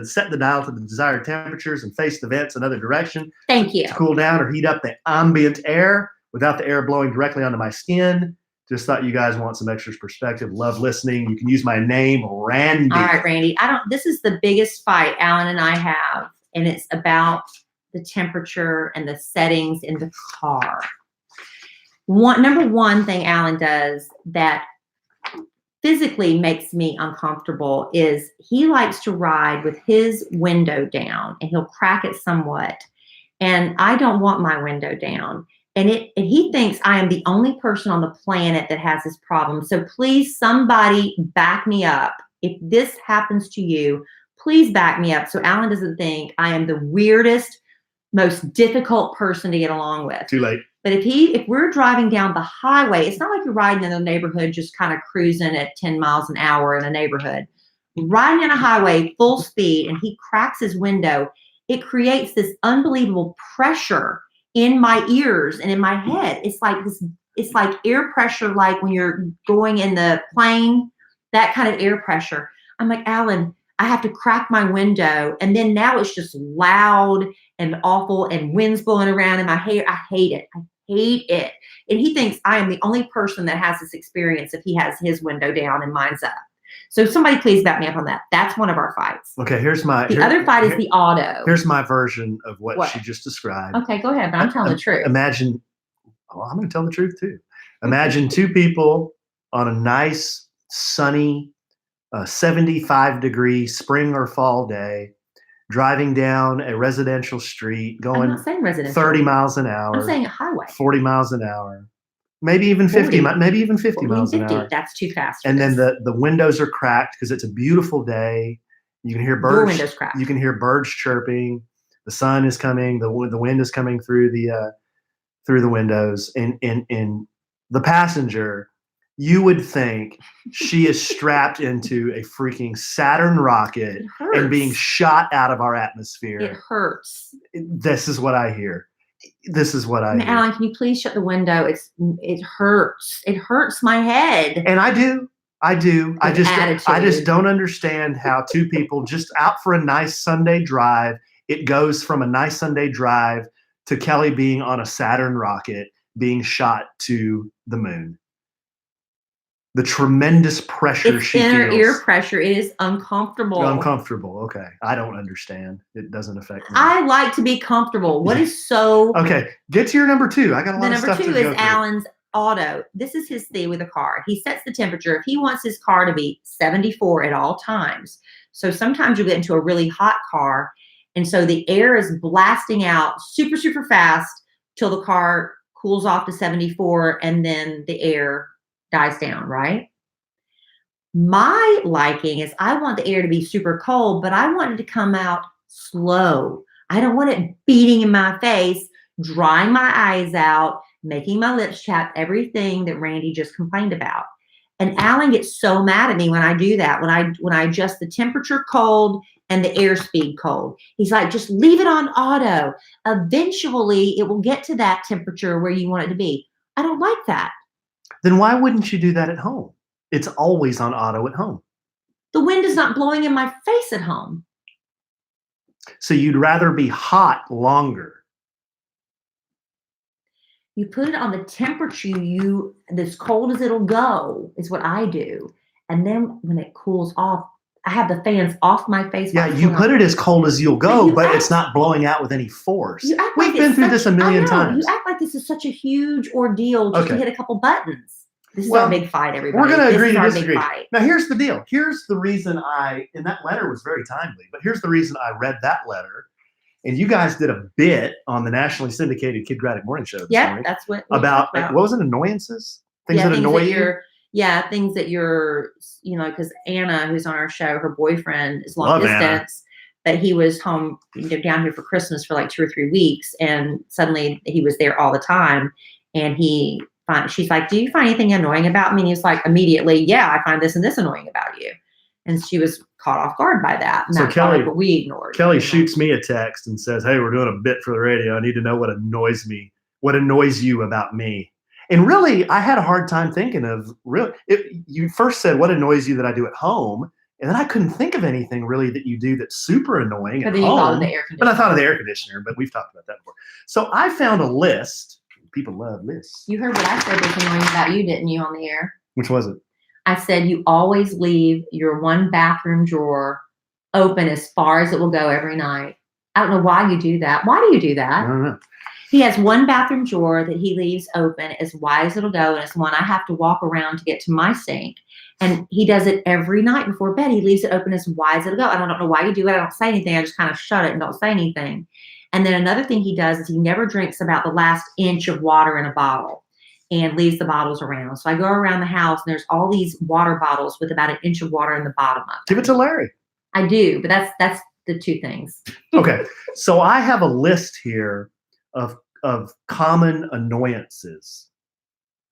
set the dial to the desired temperatures and face the vents another direction. Thank you. To cool down or heat up the ambient air without the air blowing directly onto my skin. Just thought you guys want some extra perspective. Love listening. You can use my name, Randy. All right, Randy. This is the biggest fight Alan and I have, and it's about the temperature and the settings in the car. Number one thing Alan does that physically makes me uncomfortable is he likes to ride with his window down, and he'll crack it somewhat. And I don't want my window down. And he thinks I am the only person on the planet that has this problem. So please, somebody back me up. If this happens to you, please back me up so Alan doesn't think I am the weirdest, most difficult person to get along with. Too late. But if we're driving down the highway, it's not like you're riding in the neighborhood just kind of cruising at 10 miles an hour in a neighborhood. Riding in a highway full speed and he cracks his window, it creates this unbelievable pressure in my ears and in my head. It's like air pressure, like when you're going in the plane, that kind of air pressure. I'm like, Alan, I have to crack my window. And then now it's just loud and awful and wind's blowing around in my hair. I hate it. I hate it. And he thinks I am the only person that has this experience if he has his window down and mine's up. So somebody please back me up on that. That's one of our fights. Okay, The other fight is the auto. Here's my version of what she just described. Okay, go ahead, but I'm telling the truth. I'm going to tell the truth too. Imagine two people on a nice, sunny, 75-degree spring or fall day driving down a residential street, I'm going not saying residential. 30 miles an hour. I'm saying a highway. 40 miles an hour. Maybe even 50, 40. maybe even 50 40 miles and an 50. hour. That's too fast. And then the windows are cracked because it's a beautiful day. You can hear birds. Your window's cracked. You can hear birds chirping. The sun is coming. The wind is coming through the windows. And the passenger, you would think she is strapped into a freaking Saturn rocket and being shot out of our atmosphere. It hurts. This is what I hear. This is what I hear. Alan, can you please shut the window? It hurts. It hurts my head. And I do. I just don't understand how two people just out for a nice Sunday drive, it goes from a nice Sunday drive to Kelly being on a Saturn rocket being shot to the moon. The tremendous pressure she feels. Inner ear pressure. It is uncomfortable. Uncomfortable. Okay. I don't understand. It doesn't affect me. I like to be comfortable. What is so... Okay. Get to your number two. I got a lot of stuff to go through. The number two is Alan's auto. This is his thing with a car. He sets the temperature. If he wants his car to be 74 at all times. So sometimes you get into a really hot car, and so the air is blasting out super, super fast till the car cools off to 74, and then the air dies down, right? My liking is I want the air to be super cold, but I want it to come out slow. I don't want it beating in my face, drying my eyes out, making my lips chapped, everything that Randy just complained about. And Alan gets so mad at me when I do that, when I adjust the temperature cold and the airspeed cold. He's like, just leave it on auto. Eventually, it will get to that temperature where you want it to be. I don't like that. Then why wouldn't you do that at home? It's always on auto at home. The wind is not blowing in my face at home. So you'd rather be hot longer. You put it on the temperature as cold as it'll go is what I do. And then when it cools off, I have the fans off my face. Yeah, you put it as cold as you'll go, but it's not blowing out with any force. We've been through this a million times. You act like this is such a huge ordeal just to hit a couple buttons. This is our big fight, everybody. We're going to agree to disagree. Now, here's the deal. Here's the reason and that letter was very timely, but here's the reason I read that letter. And you guys did a bit on the nationally syndicated Kid Graddick Morning Show this morning. That's what about what was it? Annoyances? Things that annoy you? Yeah, things that you're, because Anna, who's on our show, her boyfriend is long distance, but he was home down here for Christmas for like 2 or 3 weeks, and suddenly he was there all the time. And she's like, "Do you find anything annoying about me?" And he's like, immediately, "Yeah, I find this and this annoying about you." And she was caught off guard by that. And so Kelly, what we ignored. Kelly shoots me a text and says, "Hey, we're doing a bit for the radio. I need to know what annoys me. What annoys you about me?" And really, I had a hard time thinking of you first said, "What annoys you that I do at home?" And then I couldn't think of anything really that you do that's super annoying at home. Thought of the air conditioner. But I thought of the air conditioner, but we've talked about that before. So I found a list. People love lists. You heard what I said was annoying about you, didn't you, on the air? Which was it? I said you always leave your one bathroom drawer open as far as it will go every night. I don't know why you do that. Why do you do that? I don't know. He has one bathroom drawer that he leaves open as wide as it'll go, and it's one I have to walk around to get to my sink. And he does it every night before bed. He leaves it open as wide as it'll go. I don't know why you do it. I don't say anything. I just kind of shut it and don't say anything. And then another thing he does is he never drinks about the last inch of water in a bottle and leaves the bottles around. So I go around the house and there's all these water bottles with about an inch of water in the bottom of them. Give it to Larry. I do, but that's the two things. Okay. So I have a list here of common annoyances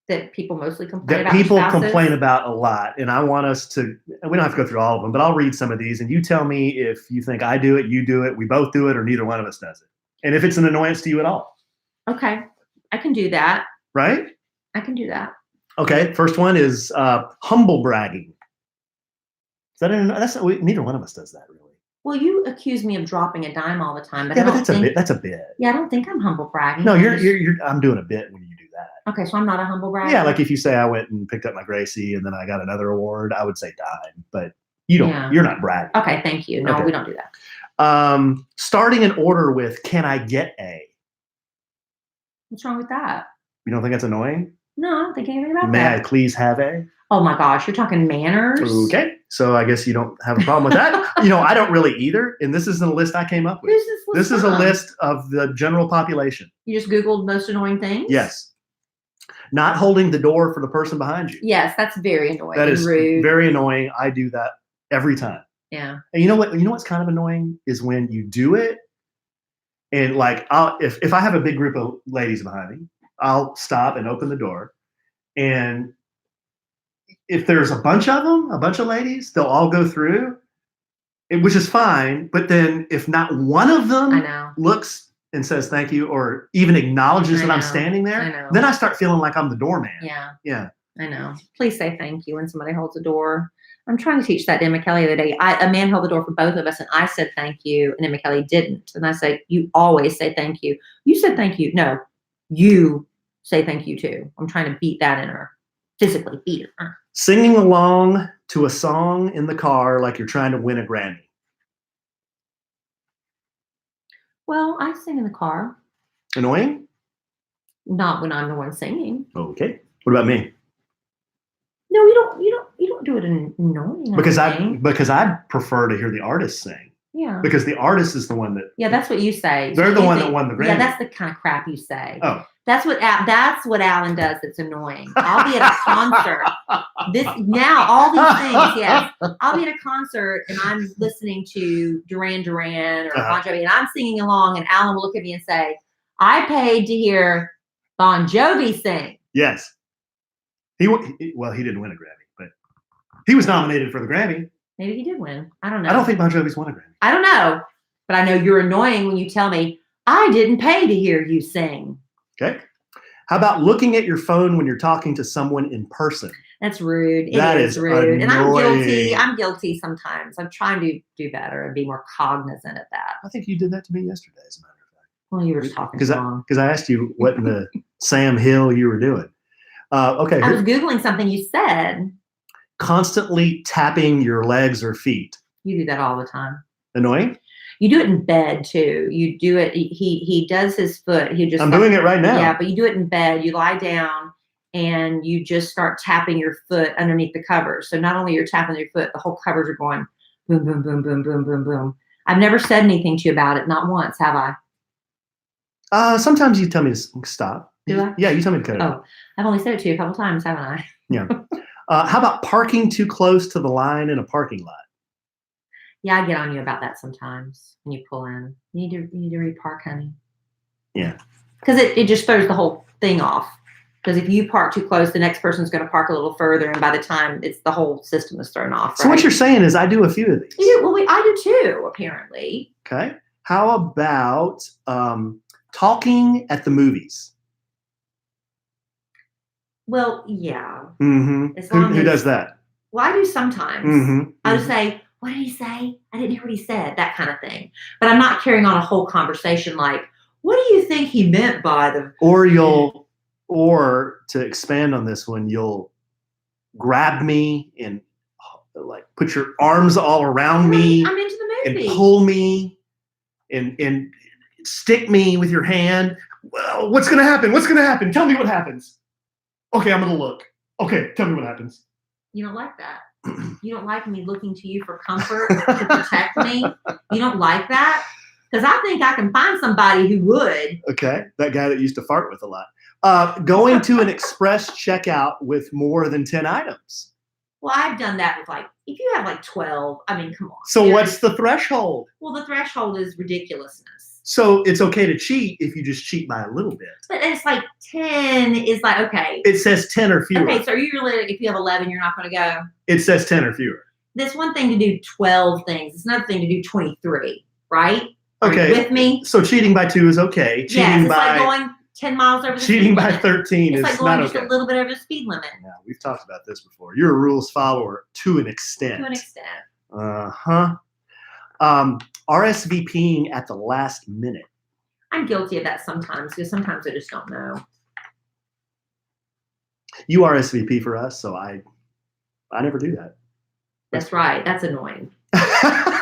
that people mostly complain that about. People complain about a lot. And I want us to, we don't have to go through all of them, but I'll read some of these and you tell me if you think I do it, you do it, we both do it, or neither one of us does it. And if it's an annoyance to you at all. Okay. I can do that. Right? I can do that. Okay. First one is humble bragging. Is that neither one of us does that really. Well, you accuse me of dropping a dime all the time, but yeah, but that's a bit. Yeah, I don't think I'm humble bragging. No, I'm doing a bit when you do that. Okay, so I'm not a humble bragger. Yeah, like if you say I went and picked up my Gracie and then I got another award, I would say dime, but you don't. Yeah. You're not bragging. Okay, thank you. No, we don't do that. Starting an order with "Can I get a?" What's wrong with that? You don't think that's annoying? No, I don't think anything about that. May I please have a? Oh my gosh, you're talking manners. Okay. So I guess you don't have a problem with that. I don't really either. And this isn't a list I came up with. Who's this list This is a from? list of the general population. You just Googled most annoying things? Yes. Not holding the door for the person behind you. Yes, that's very annoying. That is rude. very annoying. I do that every time. Yeah. And you know what? You know what's kind of annoying is when you do it, and like if I have a big group of ladies behind me, I'll stop and open the door, and if there's a bunch of them, a bunch of ladies, they'll all go through, which is fine. But then if not one of them looks and says thank you or even acknowledges that I'm standing there, then I start feeling like I'm the doorman. Yeah. Yeah. I know. Please say thank you when somebody holds the door. I'm trying to teach that to Emma Kelly the other day. A man held the door for both of us, and I said thank you, and Emma Kelly didn't. And I say, you always say thank you. You said thank you. No, you say thank you too. I'm trying to beat that in her. Physically beat her. Singing along to a song in the car like you're trying to win a Grammy. Well, I sing in the car. Annoying? Not when I'm the one singing. Okay. What about me? No, you don't do it annoying. Because I prefer to hear the artist sing. Yeah. Because the artist is the one that. Yeah, that's what you say. They're the one that won the Grammy. Yeah, that's the kind of crap you say. Oh. That's what Alan does. That's annoying. I'll be at a concert. All these things. Yes, I'll be at a concert and I'm listening to Duran Duran or Bon Jovi, and I'm singing along, and Alan will look at me and say, "I paid to hear Bon Jovi sing." Yes. He didn't win a Grammy, but he was nominated for the Grammy. Maybe he did win. I don't know. I don't think Bon Jovi's won a Grammy. I don't know, but I know you're annoying when you tell me I didn't pay to hear you sing. Okay. How about looking at your phone when you're talking to someone in person? That's rude. That is rude. And I'm guilty. I'm guilty sometimes. I'm trying to do better and be more cognizant of that. I think you did that to me yesterday, as a matter of fact. Well, you were talking wrong. Because I asked you what in the Sam Hill you were doing. Okay. I was Googling something you said. Constantly tapping your legs or feet. You do that all the time. Annoying? You do it in bed too. You do it. He does his foot. I'm doing it right now. Yeah, but you do it in bed. You lie down and you just start tapping your foot underneath the covers. So not only you're tapping your foot, the whole covers are going boom, boom, boom, boom, boom, boom, boom. I've never said anything to you about it. Not once, have I? Sometimes you tell me to stop. Do I? Yeah, you tell me to cut it out. Oh, I've only said it to you a couple times, haven't I? Yeah. How about parking too close to the line in a parking lot? Yeah, I get on you about that sometimes when you pull in. You need to repark, honey. Yeah. Because it just throws the whole thing off. Because if you park too close, the next person's going to park a little further, and by the time it's the whole system is thrown off. So what you're saying is I do a few of these. You do? Well, I do too, apparently. Okay. How about talking at the movies? Well, yeah. Mm-hmm. Who does that? Well, I do sometimes. Mm-hmm. I would say, what did he say? I didn't hear what he said, that kind of thing. But I'm not carrying on a whole conversation like, what do you think he meant by the... Or to expand on this one, you'll grab me and like put your arms all around me. I'm into the movie. And pull me and stick me with your hand. Well, what's going to happen? What's going to happen? Tell me what happens. Okay, I'm going to look. Okay, tell me what happens. You don't like that. You don't like me looking to you for comfort, to protect me. You don't like that? Because I think I can find somebody who would. Okay, that guy that used to fart with a lot. Going to an express checkout with more than 10 items. Well, I've done that with if you have 12, I mean, come on. So what's the threshold? Well, the threshold is ridiculousness. So it's okay to cheat if you just cheat by a little bit. But it's 10 is okay. It says 10 or fewer. Okay, so are you really, if you have 11, you're not going to go? It says 10 or fewer. That's one thing to do 12 things. It's another thing to do 23, right? Okay. Are you with me? So cheating by 2 is okay. Cheating it's like going 10 miles over the cheating speed by limit. 13 it's is like going not just okay. a little bit over the speed limit. Yeah, we've talked about this before. You're a rules follower to an extent. To an extent. Uh-huh. RSVPing at the last minute. I'm guilty of that sometimes because sometimes I just don't know. You RSVP for us, so I never do that. That's right. That's annoying.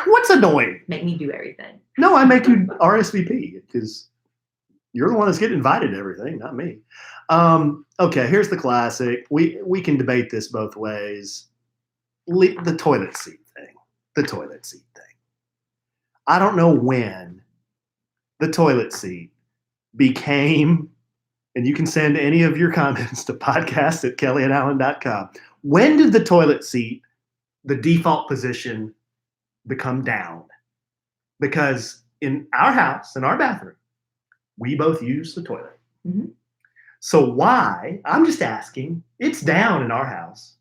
What's annoying? Make me do everything. No, I make you RSVP because you're the one that's getting invited to everything, not me. Okay, here's the classic. We can debate this both ways. the toilet seat thing. The toilet seat thing. I don't know when the toilet seat became, and you can send any of your comments to podcast@kellyandallen.com. When did the toilet seat, the default position, become down? Because in our house, in our bathroom, we both use the toilet. Mm-hmm. So why, I'm just asking, it's down in our house,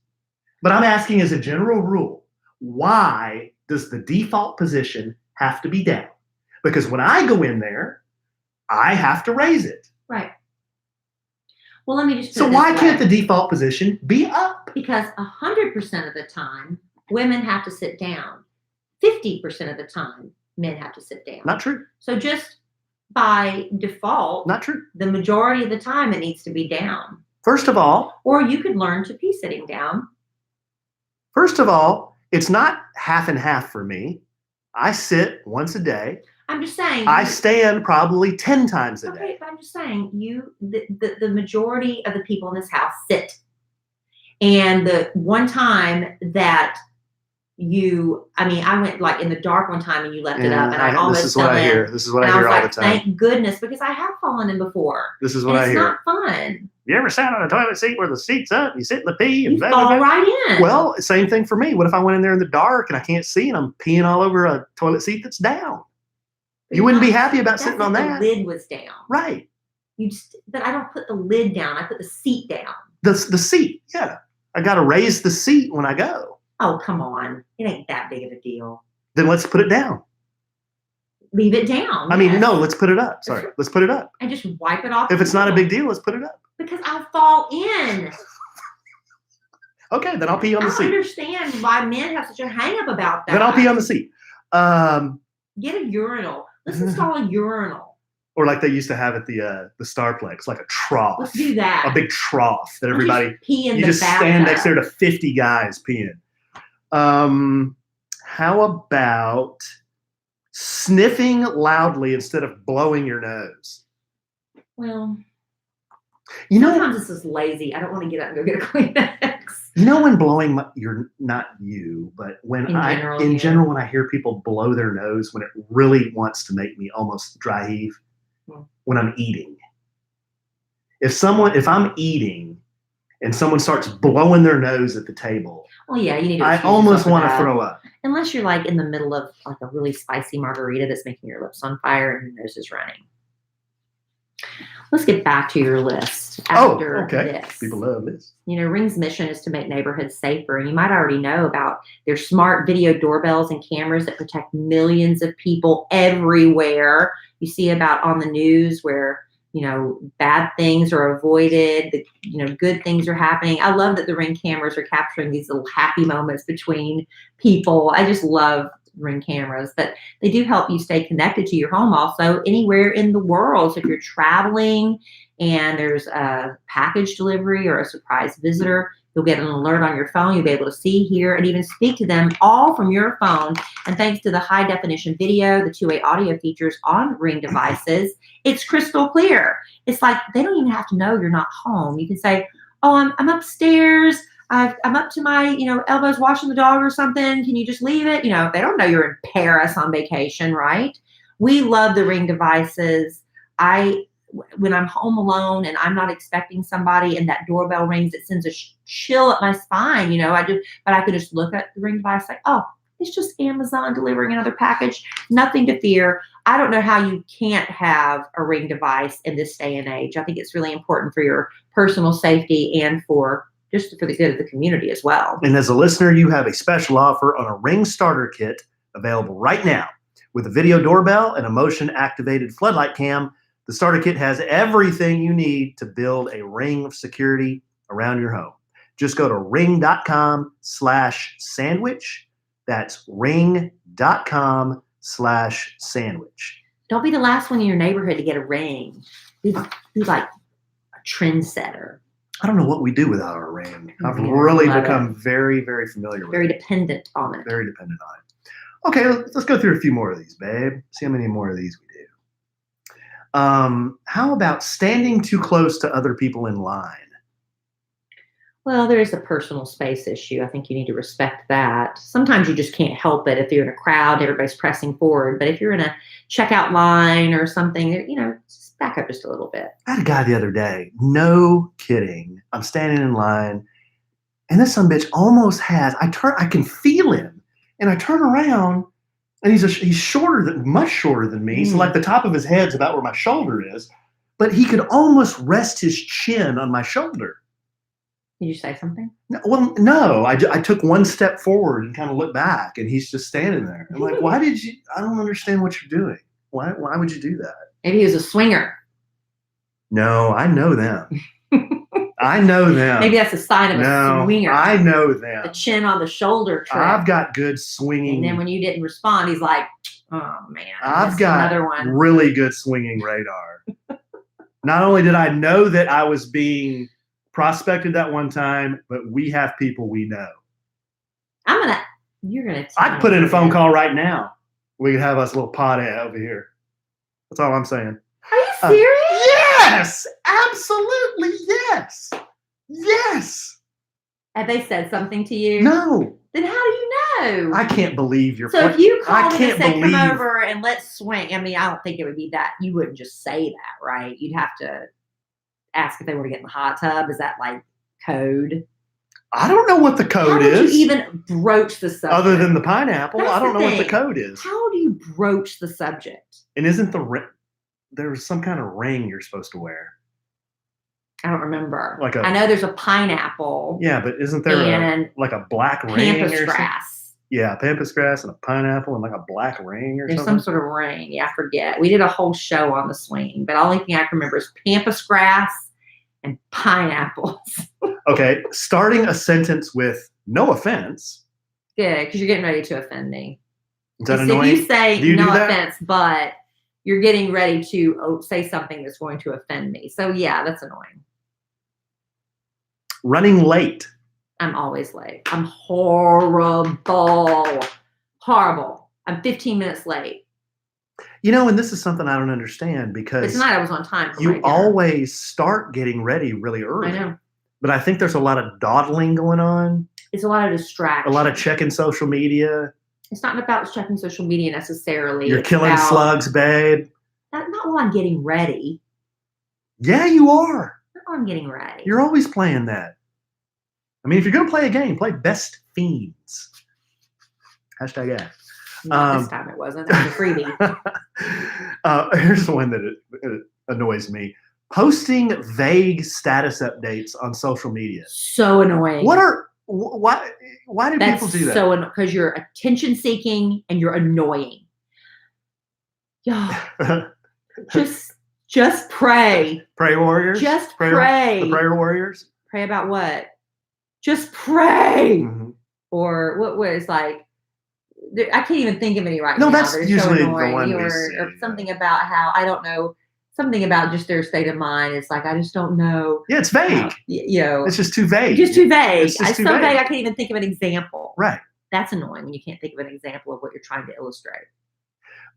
but I'm asking as a general rule, why does the default position have to be down? Because when I go in there, I have to raise it. Right. Well, let me just put So it this why way. can't the default position be up? Because 100% of the time, women have to sit down. 50% of the time, men have to sit down. Not true. So just by default, Not true. the majority of the time it needs to be down. First of all, Or you could learn to pee sitting down. it's not half and half for me. I sit once a day. I'm just saying. I stand probably 10 times a day. Okay, but I'm just saying, the majority of the people in this house sit. And the one time that I went like in the dark one time and you left it up, and I almost This is what I hear. This is what I hear all the time. Thank goodness, because I have fallen in before. This is what I hear. It's not fun. You ever sat on a toilet seat where the seat's up, you sit in the pee, and you fall right in. Well, same thing for me. What if I went in there in the dark and I can't see and I'm peeing all over a toilet seat that's down? You wouldn't be happy about sitting on that. The lid was down. Right. But I don't put the lid down. I put the seat down. The seat, yeah. I got to raise the seat when I go. Oh, come on. It ain't that big of a deal. Then let's put it down. Leave it down. No, let's put it up. Sorry, let's put it up. And just wipe it off. If it's not a big deal, let's put it up. Because I'll fall in. Okay, then I'll pee on the seat. I don't understand why men have such a hang up about that. Then I'll pee on the seat. Get a urinal. Let's install a urinal. Or like they used to have at the Starplex, like a trough. Let's do that. A big trough that everybody pee in. You just stand next there to 50 guys peeing. How about sniffing loudly instead of blowing your nose? Well, sometimes this is lazy. I don't want to get up and go get a Kleenex. When blowing, you're not you, but when in general, when I hear people blow their nose, when it really wants to make me almost dry heave, when I'm eating. If I'm eating and someone starts blowing their nose at the table, well, yeah, you need to. I almost want to throw up. Unless you're like in the middle of like a really spicy margarita that's making your lips on fire and your nose is running. Let's get back to your list after this. People love this. Ring's mission is to make neighborhoods safer. And you might already know about their smart video doorbells and cameras that protect millions of people everywhere. You see about on the news where, bad things are avoided, good things are happening. I love that the Ring cameras are capturing these little happy moments between people. I just love Ring cameras, but they do help you stay connected to your home also anywhere in the world. So if you're traveling and there's a package delivery or a surprise visitor, you'll get an alert on your phone. You'll be able to see, hear, and even speak to them all from your phone. And thanks to the high definition video, the two-way audio features on Ring devices, it's crystal clear. It's like they don't even have to know you're not home. You can say, oh, I'm upstairs. I'm up to my, elbows washing the dog or something. Can you just leave it? They don't know you're in Paris on vacation, right? We love the Ring devices. When I'm home alone and I'm not expecting somebody and that doorbell rings, it sends a chill up my spine, but I could just look at the Ring device like, oh, it's just Amazon delivering another package. Nothing to fear. I don't know how you can't have a Ring device in this day and age. I think it's really important for your personal safety and for the good of the community as well. And as a listener, you have a special offer on a Ring starter kit available right now. With a video doorbell and a motion-activated floodlight cam, the starter kit has everything you need to build a ring of security around your home. Just go to ring.com/sandwich. That's ring.com/sandwich. Don't be the last one in your neighborhood to get a Ring. Be like a trendsetter. I don't know what we do without our Ring. I've really become very, very familiar with it. Very dependent on it. Very dependent on it. Okay, let's go through a few more of these, babe. See how many more of these we do. How about standing too close to other people in line? Well, there is a personal space issue. I think you need to respect that. Sometimes you just can't help it if you're in a crowd, everybody's pressing forward. But if you're in a checkout line or something, just back up just a little bit. I had a guy the other day, no kidding. I'm standing in line, and this son bitch almost has, I can feel him, and I turn around, and he's much shorter than me. So like the top of his head's about where my shoulder is, but he could almost rest his chin on my shoulder. Did you say something? Well, no, I took one step forward and kind of looked back, and he's just standing there. I'm like, why did you? I don't understand what you're doing. Why would you do that? Maybe he was a swinger. No, I know them. I know them. Maybe that's a sign of a swinger. I know them. The chin on the shoulder trick. I've got good swinging. And then when you didn't respond, he's like, oh, man. I've got another one. Really good swinging radar. Not only did I know that I was being prospected that one time, but we have people we know. You're going to I could put in a phone call right now. We could have us a little pod over here. That's all I'm saying. Are you serious? Yes, absolutely, yes. Yes. Have they said something to you? No. Then how do you know? I can't believe you're. So if you called and said, come over and let's swing, I don't think it would be that. You wouldn't just say that, right? You'd have to ask if they were to get in the hot tub. Is that like code? I don't know what the code is. How would you even broach the subject? Other than the pineapple, I don't know what the code is. How do you broach the subject? And isn't there's some kind of ring you're supposed to wear? I don't remember. I know there's a pineapple. Yeah, but isn't there a black ring or something? Grass. Yeah, pampas grass and a pineapple and like a black ring or there's something. There's some sort of ring. Yeah, I forget. We did a whole show on the swing, but the only thing I can remember is pampas grass and pineapples. Okay, starting a sentence with no offense. Good, because you're getting ready to offend me. Is that annoying? If you say no offense, but you're getting ready to say something that's going to offend me. So yeah, that's annoying. Running late. I'm always late. I'm horrible. Horrible. I'm 15 minutes late. And this is something I don't understand because tonight I was on time. You always start getting ready really early. I know. But I think there's a lot of dawdling going on. It's a lot of distraction. A lot of checking social media. It's not about checking social media necessarily. You're killing slugs, babe. Not while I'm getting ready. Yeah, you are. Not while I'm getting ready. You're always playing that. If you're going to play a game, play Best Fiends. Hashtag ad. Not this time it wasn't. That was a freebie. Here's the one that it annoys me. Posting vague status updates on social media. So annoying. Why do people do that? So annoying because you're attention seeking and you're annoying. Yeah. just pray. Pray warriors? Just pray. The prayer warriors? Pray about what? Just pray. Mm-hmm. Or what was like, I can't even think of any right now. No, that's usually so the one or something about how, I don't know, something about just their state of mind. It's like, I just don't know. Yeah, it's vague. It's just too vague. Just too vague. It's so vague I can't even think of an example. Right. That's annoying when you can't think of an example of what you're trying to illustrate.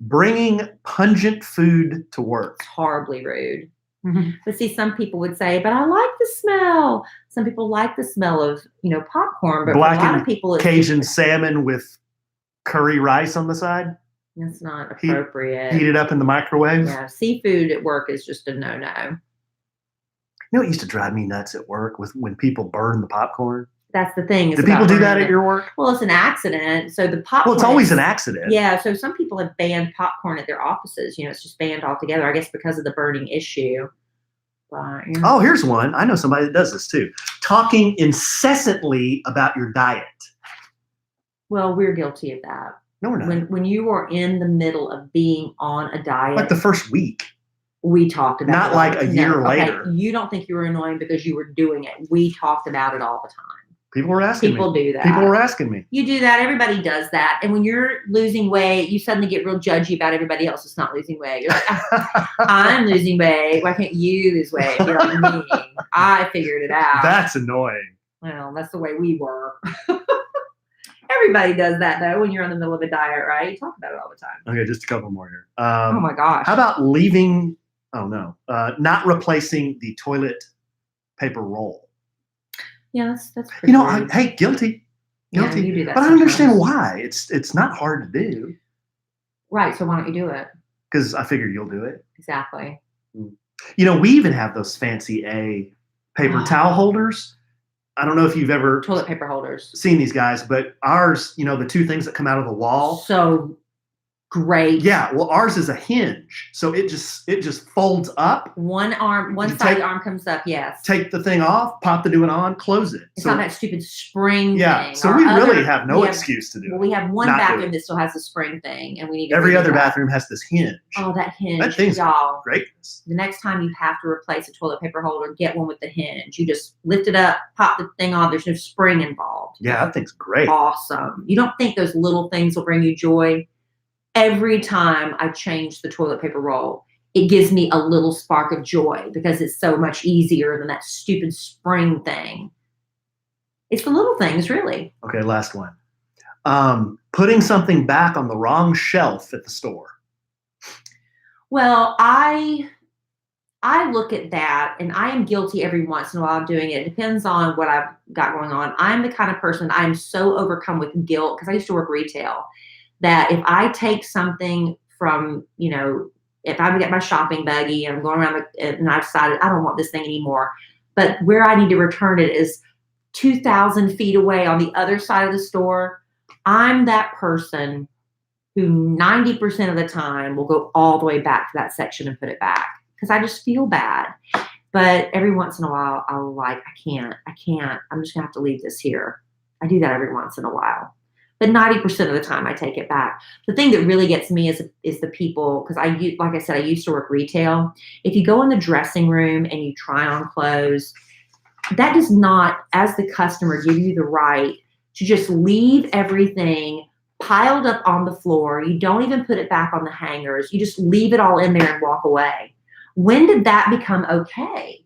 Bringing pungent food to work. It's horribly rude. Mm-hmm. But see, some people would say, but I like the smell. Some people like the smell of, popcorn. But Black for a lot of people, it's Cajun salmon with curry rice on the side. That's not appropriate. Heat it up in the microwave. Yeah, seafood at work is just a no-no. It used to drive me nuts at work when people burn the popcorn. That's the thing. Do people do that at your work? Well, it's an accident. So the popcorn. Well, it's always an accident. Yeah. So some people have banned popcorn at their offices. It's just banned altogether. I guess because of the burning issue. But, Oh, here's one. I know somebody that does this too. Talking incessantly about your diet. Well, we're guilty of that. No, we're not. When you are in the middle of being on a diet, like the first week. We talked about not it. Like a year later. Okay, you don't think you were annoying because you were doing it. We talked about it all the time. People were asking People me. do that. People were asking me. You do that. Everybody does that. And when you're losing weight, you suddenly get real judgy about everybody else that's not losing weight. You're like, I'm losing weight. Why can't you lose weight? You're like me. I figured it out. That's annoying. Well, that's the way we were. Everybody does that, though, when you're in the middle of a diet, right? You talk about it all the time. Okay, just a couple more here. Oh, my gosh. How about leaving, not replacing the toilet paper roll? Yeah, that's pretty rude. Hey, guilty. Yeah, you do that But I understand sometimes. why. It's not hard to do Right, so why don't you do it? because I figure you'll do it. Exactly. We even have those fancy paper towel holders. I don't know if you've ever Toilet paper holders. seen these guys, but ours, the two things that come out of the wall. So great. Yeah, well, ours is a hinge, so it just folds up. One side of the arm comes up. Yes. Take the thing off, pop the new one on, close it. It's not that stupid spring thing. So we really have no excuse to do it. Well, we have one bathroom that still has the spring thing, and we need to. Every other bathroom has this hinge. Oh, that hinge! That thing's y'all. greatness. The next time you have to replace a toilet paper holder, get one with the hinge. You just lift it up, pop the thing on. There's no spring involved. Yeah, that thing's great. Awesome. You don't think those little things will bring you joy? Every time I change the toilet paper roll, it gives me a little spark of joy because it's so much easier than that stupid spring thing. It's the little things, really. Okay, last one. Putting something back on the wrong shelf at the store. Well, I look at that, and I am guilty every once in a while of doing it. It depends on what I've got going on. I'm the kind of person, I'm so overcome with guilt because I used to work retail, that if I take something from, if I get my shopping buggy and I'm going around and I've decided I don't want this thing anymore, but where I need to return it is 2,000 feet away on the other side of the store, I'm that person who 90% of the time will go all the way back to that section and put it back because I just feel bad. But every once in a while, I'll I can't. I'm just gonna have to leave this here. I do that every once in a while. But 90% of the time I take it back. The thing that really gets me is the people, because like I said, I used to work retail. If you go in the dressing room and you try on clothes, that does not, as the customer, give you the right to just leave everything piled up on the floor. You don't even put it back on the hangers. You just leave it all in there and walk away. When did that become okay?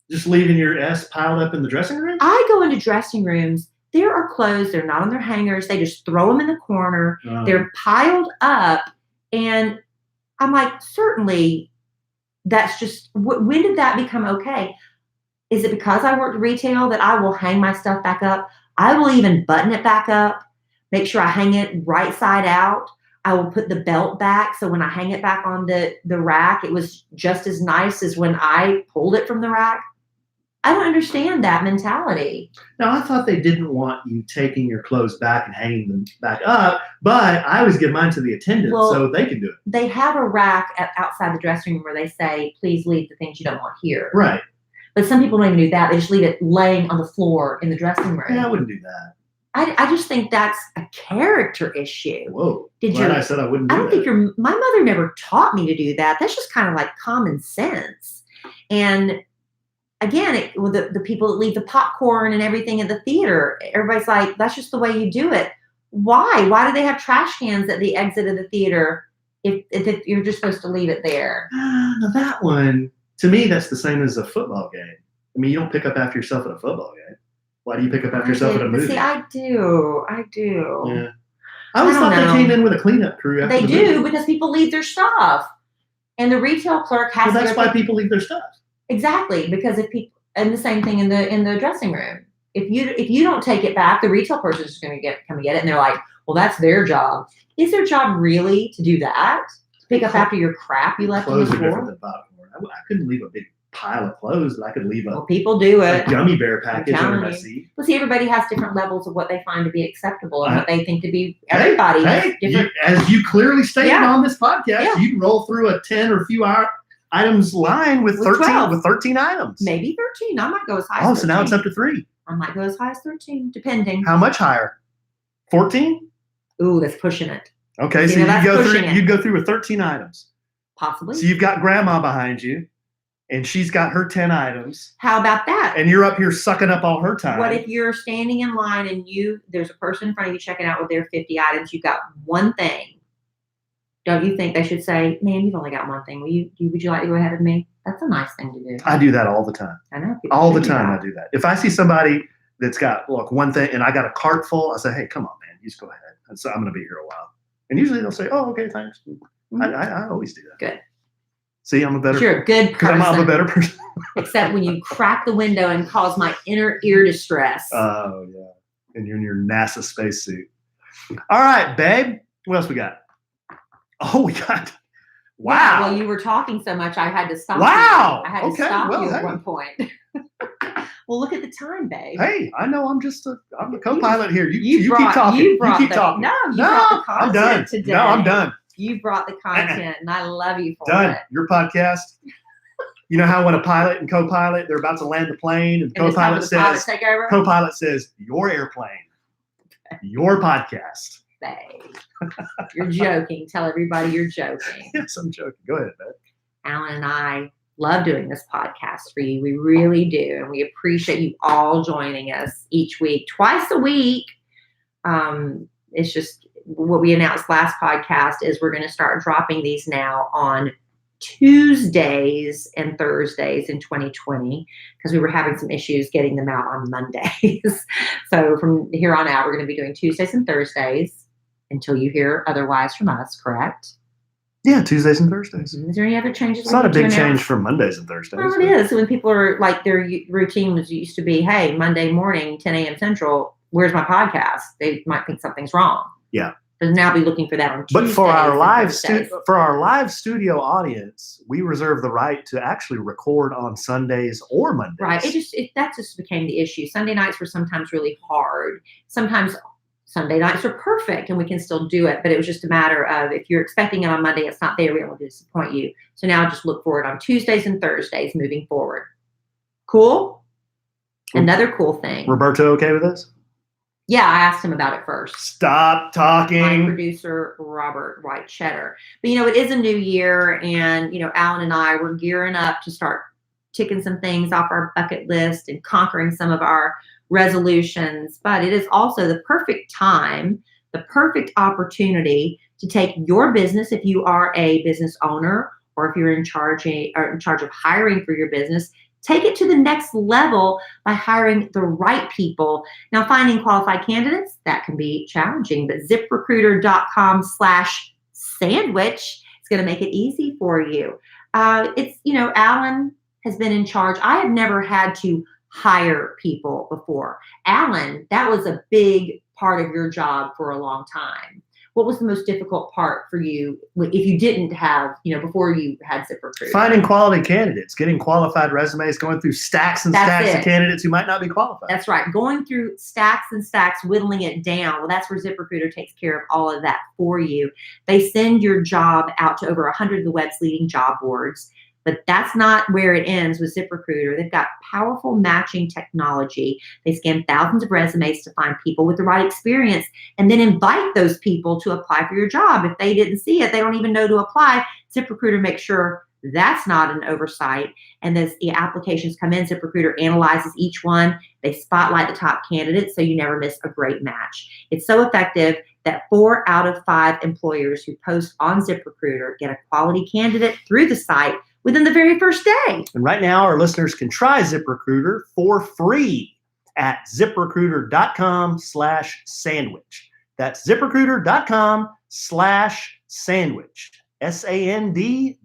Just leaving your S piled up in the dressing room? I go into dressing rooms. There are clothes. They're not on their hangers. They just throw them in the corner. They're piled up. And I'm like, certainly that's just, when did that become okay? Is it because I worked retail that I will hang my stuff back up? I will even button it back up, make sure I hang it right side out. I will put the belt back. So when I hang it back on the rack, it was just as nice as when I pulled it from the rack. I don't understand that mentality. Now, I thought they didn't want you taking your clothes back and hanging them back up, but I always give mine to the attendant so they can do it. They have a rack outside the dressing room where they say, please leave the things you don't want here. Right. But some people don't even do that. They just leave it laying on the floor in the dressing room. Yeah, I wouldn't do that. I just think that's a character issue. Whoa. I said I wouldn't do that. I don't think my mother never taught me to do that. That's just kind of like common sense. And again, the people that leave the popcorn and everything in the theater, everybody's like, that's just the way you do it. Why? Why do they have trash cans at the exit of the theater if you're just supposed to leave it there? Now that one, to me, that's the same as a football game. I mean, you don't pick up after yourself at a football game. Why do you pick up after yourself at a movie? See, I do. Yeah. I always thought they came in with a cleanup crew after the movie. Because people leave their stuff. And the retail clerk has to. Well, that's why people leave their stuff. Exactly, because if people, and the same thing in the dressing room. If you don't take it back, the retail person is going to come and get it, and they're like, "Well, that's their job." Is their job really to do that? To pick up after your crap you left on the floor? Clothes are different than popcorn. I couldn't leave a big pile of clothes, but I could leave people do it. A gummy bear package under my seat. Well, see, everybody has different levels of what they find to be acceptable and what they think to be. Everybody has different. As you clearly stated on this podcast, you can roll through a 10 or few items line with 13 items. Maybe 13. I might go as high as 13. So now it's up to 3. I might go as high as 13, depending. How much higher? 14? Ooh, that's pushing it. Okay, so you'd go through with 13 items. Possibly. So you've got grandma behind you, and she's got her 10 items. How about that? And you're up here sucking up all her time. What if you're standing in line and there's a person in front of you checking out with their 50 items, you've got one thing. Don't you think they should say, "Man, you've only got one thing. Would you like to go ahead with me?" That's a nice thing to do. I do that all the time. I know. All the time I do that. If I see somebody that's got one thing and I got a cart full, I say, "Hey, come on, man, you just go ahead." And so I'm going to be here a while. And usually they'll say, "Oh, okay, thanks." Mm-hmm. I always do that. Good. See, I'm a better. You're a good person. I'm a better person. Except when you crack the window and cause my inner ear distress. Oh yeah, and you're in your NASA spacesuit. All right, babe. What else we got? Oh, we got. Wow. Yeah, well, you were talking so much, I had to stop. Wow. You. I had to stop you at one point. Well, look at the time, babe. Hey, I know I'm the co-pilot here. You keep talking. You keep talking. No, brought the content I'm done. today. No, I'm done. You brought the content, and I love you for done. it. Your podcast. You know how when a pilot and co-pilot, they're about to land the plane, and the co-pilot says, co-pilot says, your airplane, your podcast. Babe, you're joking. Tell everybody you're joking. Yes, I'm joking. Go ahead, babe. Alan and I love doing this podcast for you. We really do. And we appreciate you all joining us each week, twice a week. It's just what we announced last podcast is we're going to start dropping these now on Tuesdays and Thursdays in 2020 because we were having some issues getting them out on Mondays. So from here on out, we're going to be doing Tuesdays and Thursdays until you hear otherwise from us, correct? Yeah, Tuesdays and Thursdays. Is there any other changes? It's not a big change from Mondays and Thursdays. Well, it is. When people are like, their routine used to be, hey, Monday morning, 10 a.m. Central, where's my podcast? They might think something's wrong. Yeah. But now be looking for that on Tuesdays. But for our live studio audience, we reserve the right to actually record on Sundays or Mondays. Right. That just became the issue. Sunday nights were sometimes really hard. Sometimes Sunday nights are perfect and we can still do it, but it was just a matter of if you're expecting it on Monday, it's not there, we don't disappoint you. So now just look for it on Tuesdays and Thursdays moving forward. Cool? Another cool thing. Roberto okay with this? Yeah, I asked him about it first. Stop talking. My producer, Robert White Cheddar. But, it is a new year and, Alan and I were gearing up to start ticking some things off our bucket list and conquering some of our resolutions, but it is also the perfect time, the perfect opportunity to take your business, if you are a business owner or if you're in charge of hiring for your business, take it to the next level by hiring the right people. Now, finding qualified candidates, that can be challenging, but ZipRecruiter.com/sandwich is going to make it easy for you. Alan has been in charge. I have never had to hire people before. Alan, that was a big part of your job for a long time. What was the most difficult part for you if you didn't have, before you had ZipRecruiter? Finding quality candidates, getting qualified resumes, going through stacks and stacks of candidates who might not be qualified. That's right. Going through stacks and stacks, whittling it down. Well, that's where ZipRecruiter takes care of all of that for you. They send your job out to over 100 of the web's leading job boards. But that's not where it ends with ZipRecruiter. They've got powerful matching technology. They scan thousands of resumes to find people with the right experience and then invite those people to apply for your job. If they didn't see it, they don't even know to apply. ZipRecruiter makes sure that's not an oversight. And as the applications come in, ZipRecruiter analyzes each one. They spotlight the top candidates so you never miss a great match. It's so effective that 4 out of 5 employers who post on ZipRecruiter get a quality candidate through the site within the very first day. And right now, our listeners can try ZipRecruiter for free at ZipRecruiter.com/sandwich. That's ZipRecruiter.com/sandwich. SANDWICH.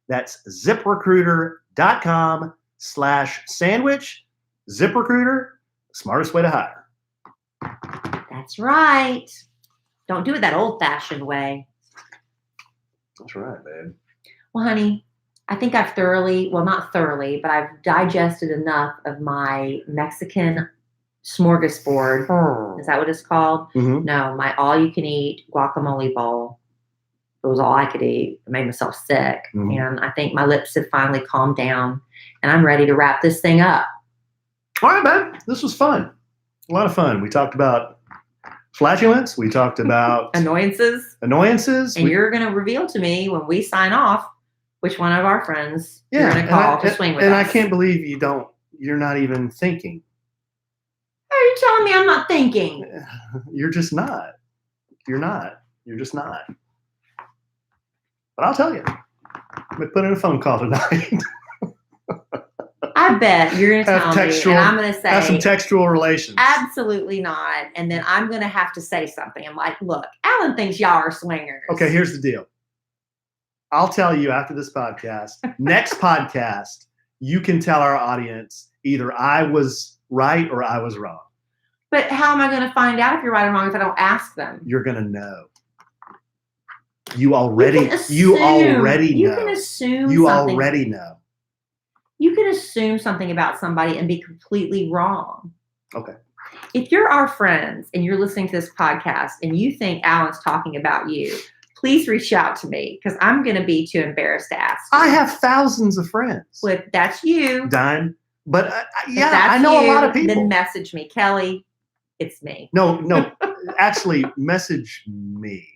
That's ZipRecruiter.com/sandwich. ZipRecruiter, the smartest way to hire. That's right. Don't do it that old-fashioned way. That's right, babe. Well, honey, I think I've not thoroughly, but I've digested enough of my Mexican smorgasbord. Is that what it's called? Mm-hmm. No, my all-you-can-eat guacamole bowl. It was all I could eat. It made myself sick. Mm-hmm. And I think my lips have finally calmed down, and I'm ready to wrap this thing up. All right, man. This was fun. A lot of fun. We talked about flatulence. We talked about annoyances. And you're going to reveal to me when we sign off which one of our friends you're going to call to swing with us. And I can't believe you're not even thinking. How are you telling me I'm not thinking? You're just not. You're just not. But I'll tell you. I'm going to put in a phone call tonight. I bet you're going to tell me, and I'm going to say... Have some textual relations. Absolutely not. And then I'm going to have to say something. I'm like, look, Alan thinks y'all are swingers. Okay, here's the deal. I'll tell you after this podcast. Next podcast, you can tell our audience either I was right or I was wrong. But how am I going to find out if you're right or wrong if I don't ask them? You're gonna know. You already know. You can assume You something. already know. You can assume something about somebody and be completely wrong. Okay. If you're our friends and you're listening to this podcast and you think Alan's talking about you, please reach out to me because I'm going to be too embarrassed to ask you. I have thousands of friends. If that's you. Dime. But Yeah, I know a lot of people. Then message me. Kelly, it's me. No. Actually, message me.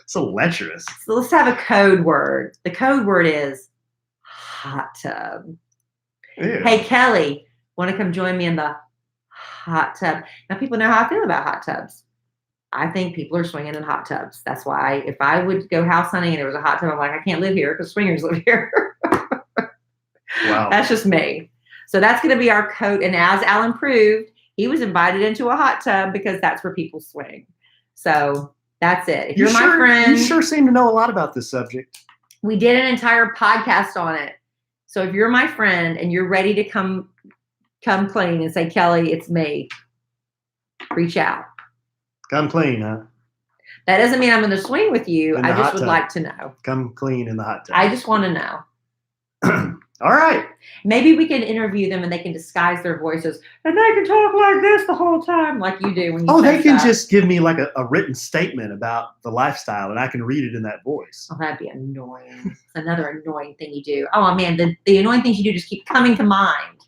So lecherous. So let's have a code word. The code word is hot tub. Ew. Hey, Kelly, want to come join me in the hot tub? Now, people know how I feel about hot tubs. I think people are swinging in hot tubs. That's why if I would go house hunting and there was a hot tub, I'm like, I can't live here because swingers live here. Wow. That's just me. So that's going to be our code. And as Alan proved, he was invited into a hot tub because that's where people swing. So that's it. If you're my friend. You sure seem to know a lot about this subject. We did an entire podcast on it. So if you're my friend and you're ready to come clean and say, Kelly, it's me, reach out. Come clean, huh? That doesn't mean I'm going to swing with you. I just would like to know. Come clean in the hot tub. I just want to know. All right. Maybe we can interview them and they can disguise their voices and they can talk like this the whole time, like you do when you they can just give me like a written statement about the lifestyle and I can read it in that voice. Oh, that'd be annoying. It's another annoying thing you do. Oh, man, the annoying things you do just keep coming to mind.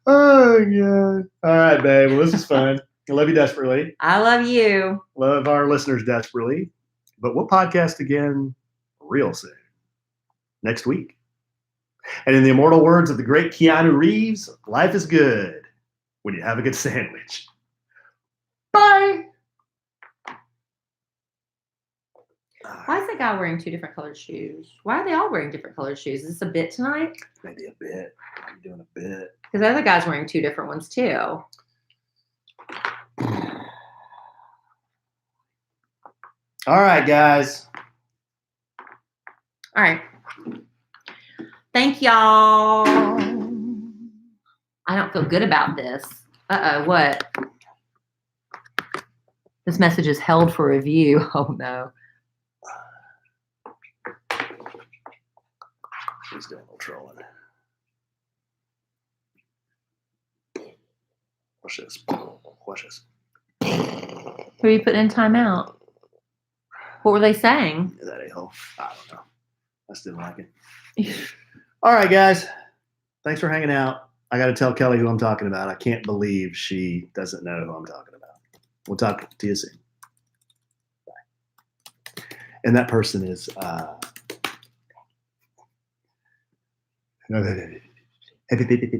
Oh, God. All right, babe. Well, this is fun. I love you desperately. I love you. Love our listeners desperately. But we'll podcast again real soon. Next week. And in the immortal words of the great Keanu Reeves, life is good when you have a good sandwich. Bye. Why is that guy wearing two different colored shoes? Why are they all wearing different colored shoes? Is this a bit tonight? Maybe a bit. I'm doing a bit. Because the other guy's wearing two different ones too. All right, guys. All right. Thank y'all. I don't feel good about this. Uh-oh, what? This message is held for review. Oh, no. She's doing a little trolling. Watch this. Watch this. Who are you putting in timeout? What were they saying? Is that a-hole? I don't know. I still like it. All right, guys. Thanks for hanging out. I got to tell Kelly who I'm talking about. I can't believe she doesn't know who I'm talking about. We'll talk to you soon. Bye. And that person is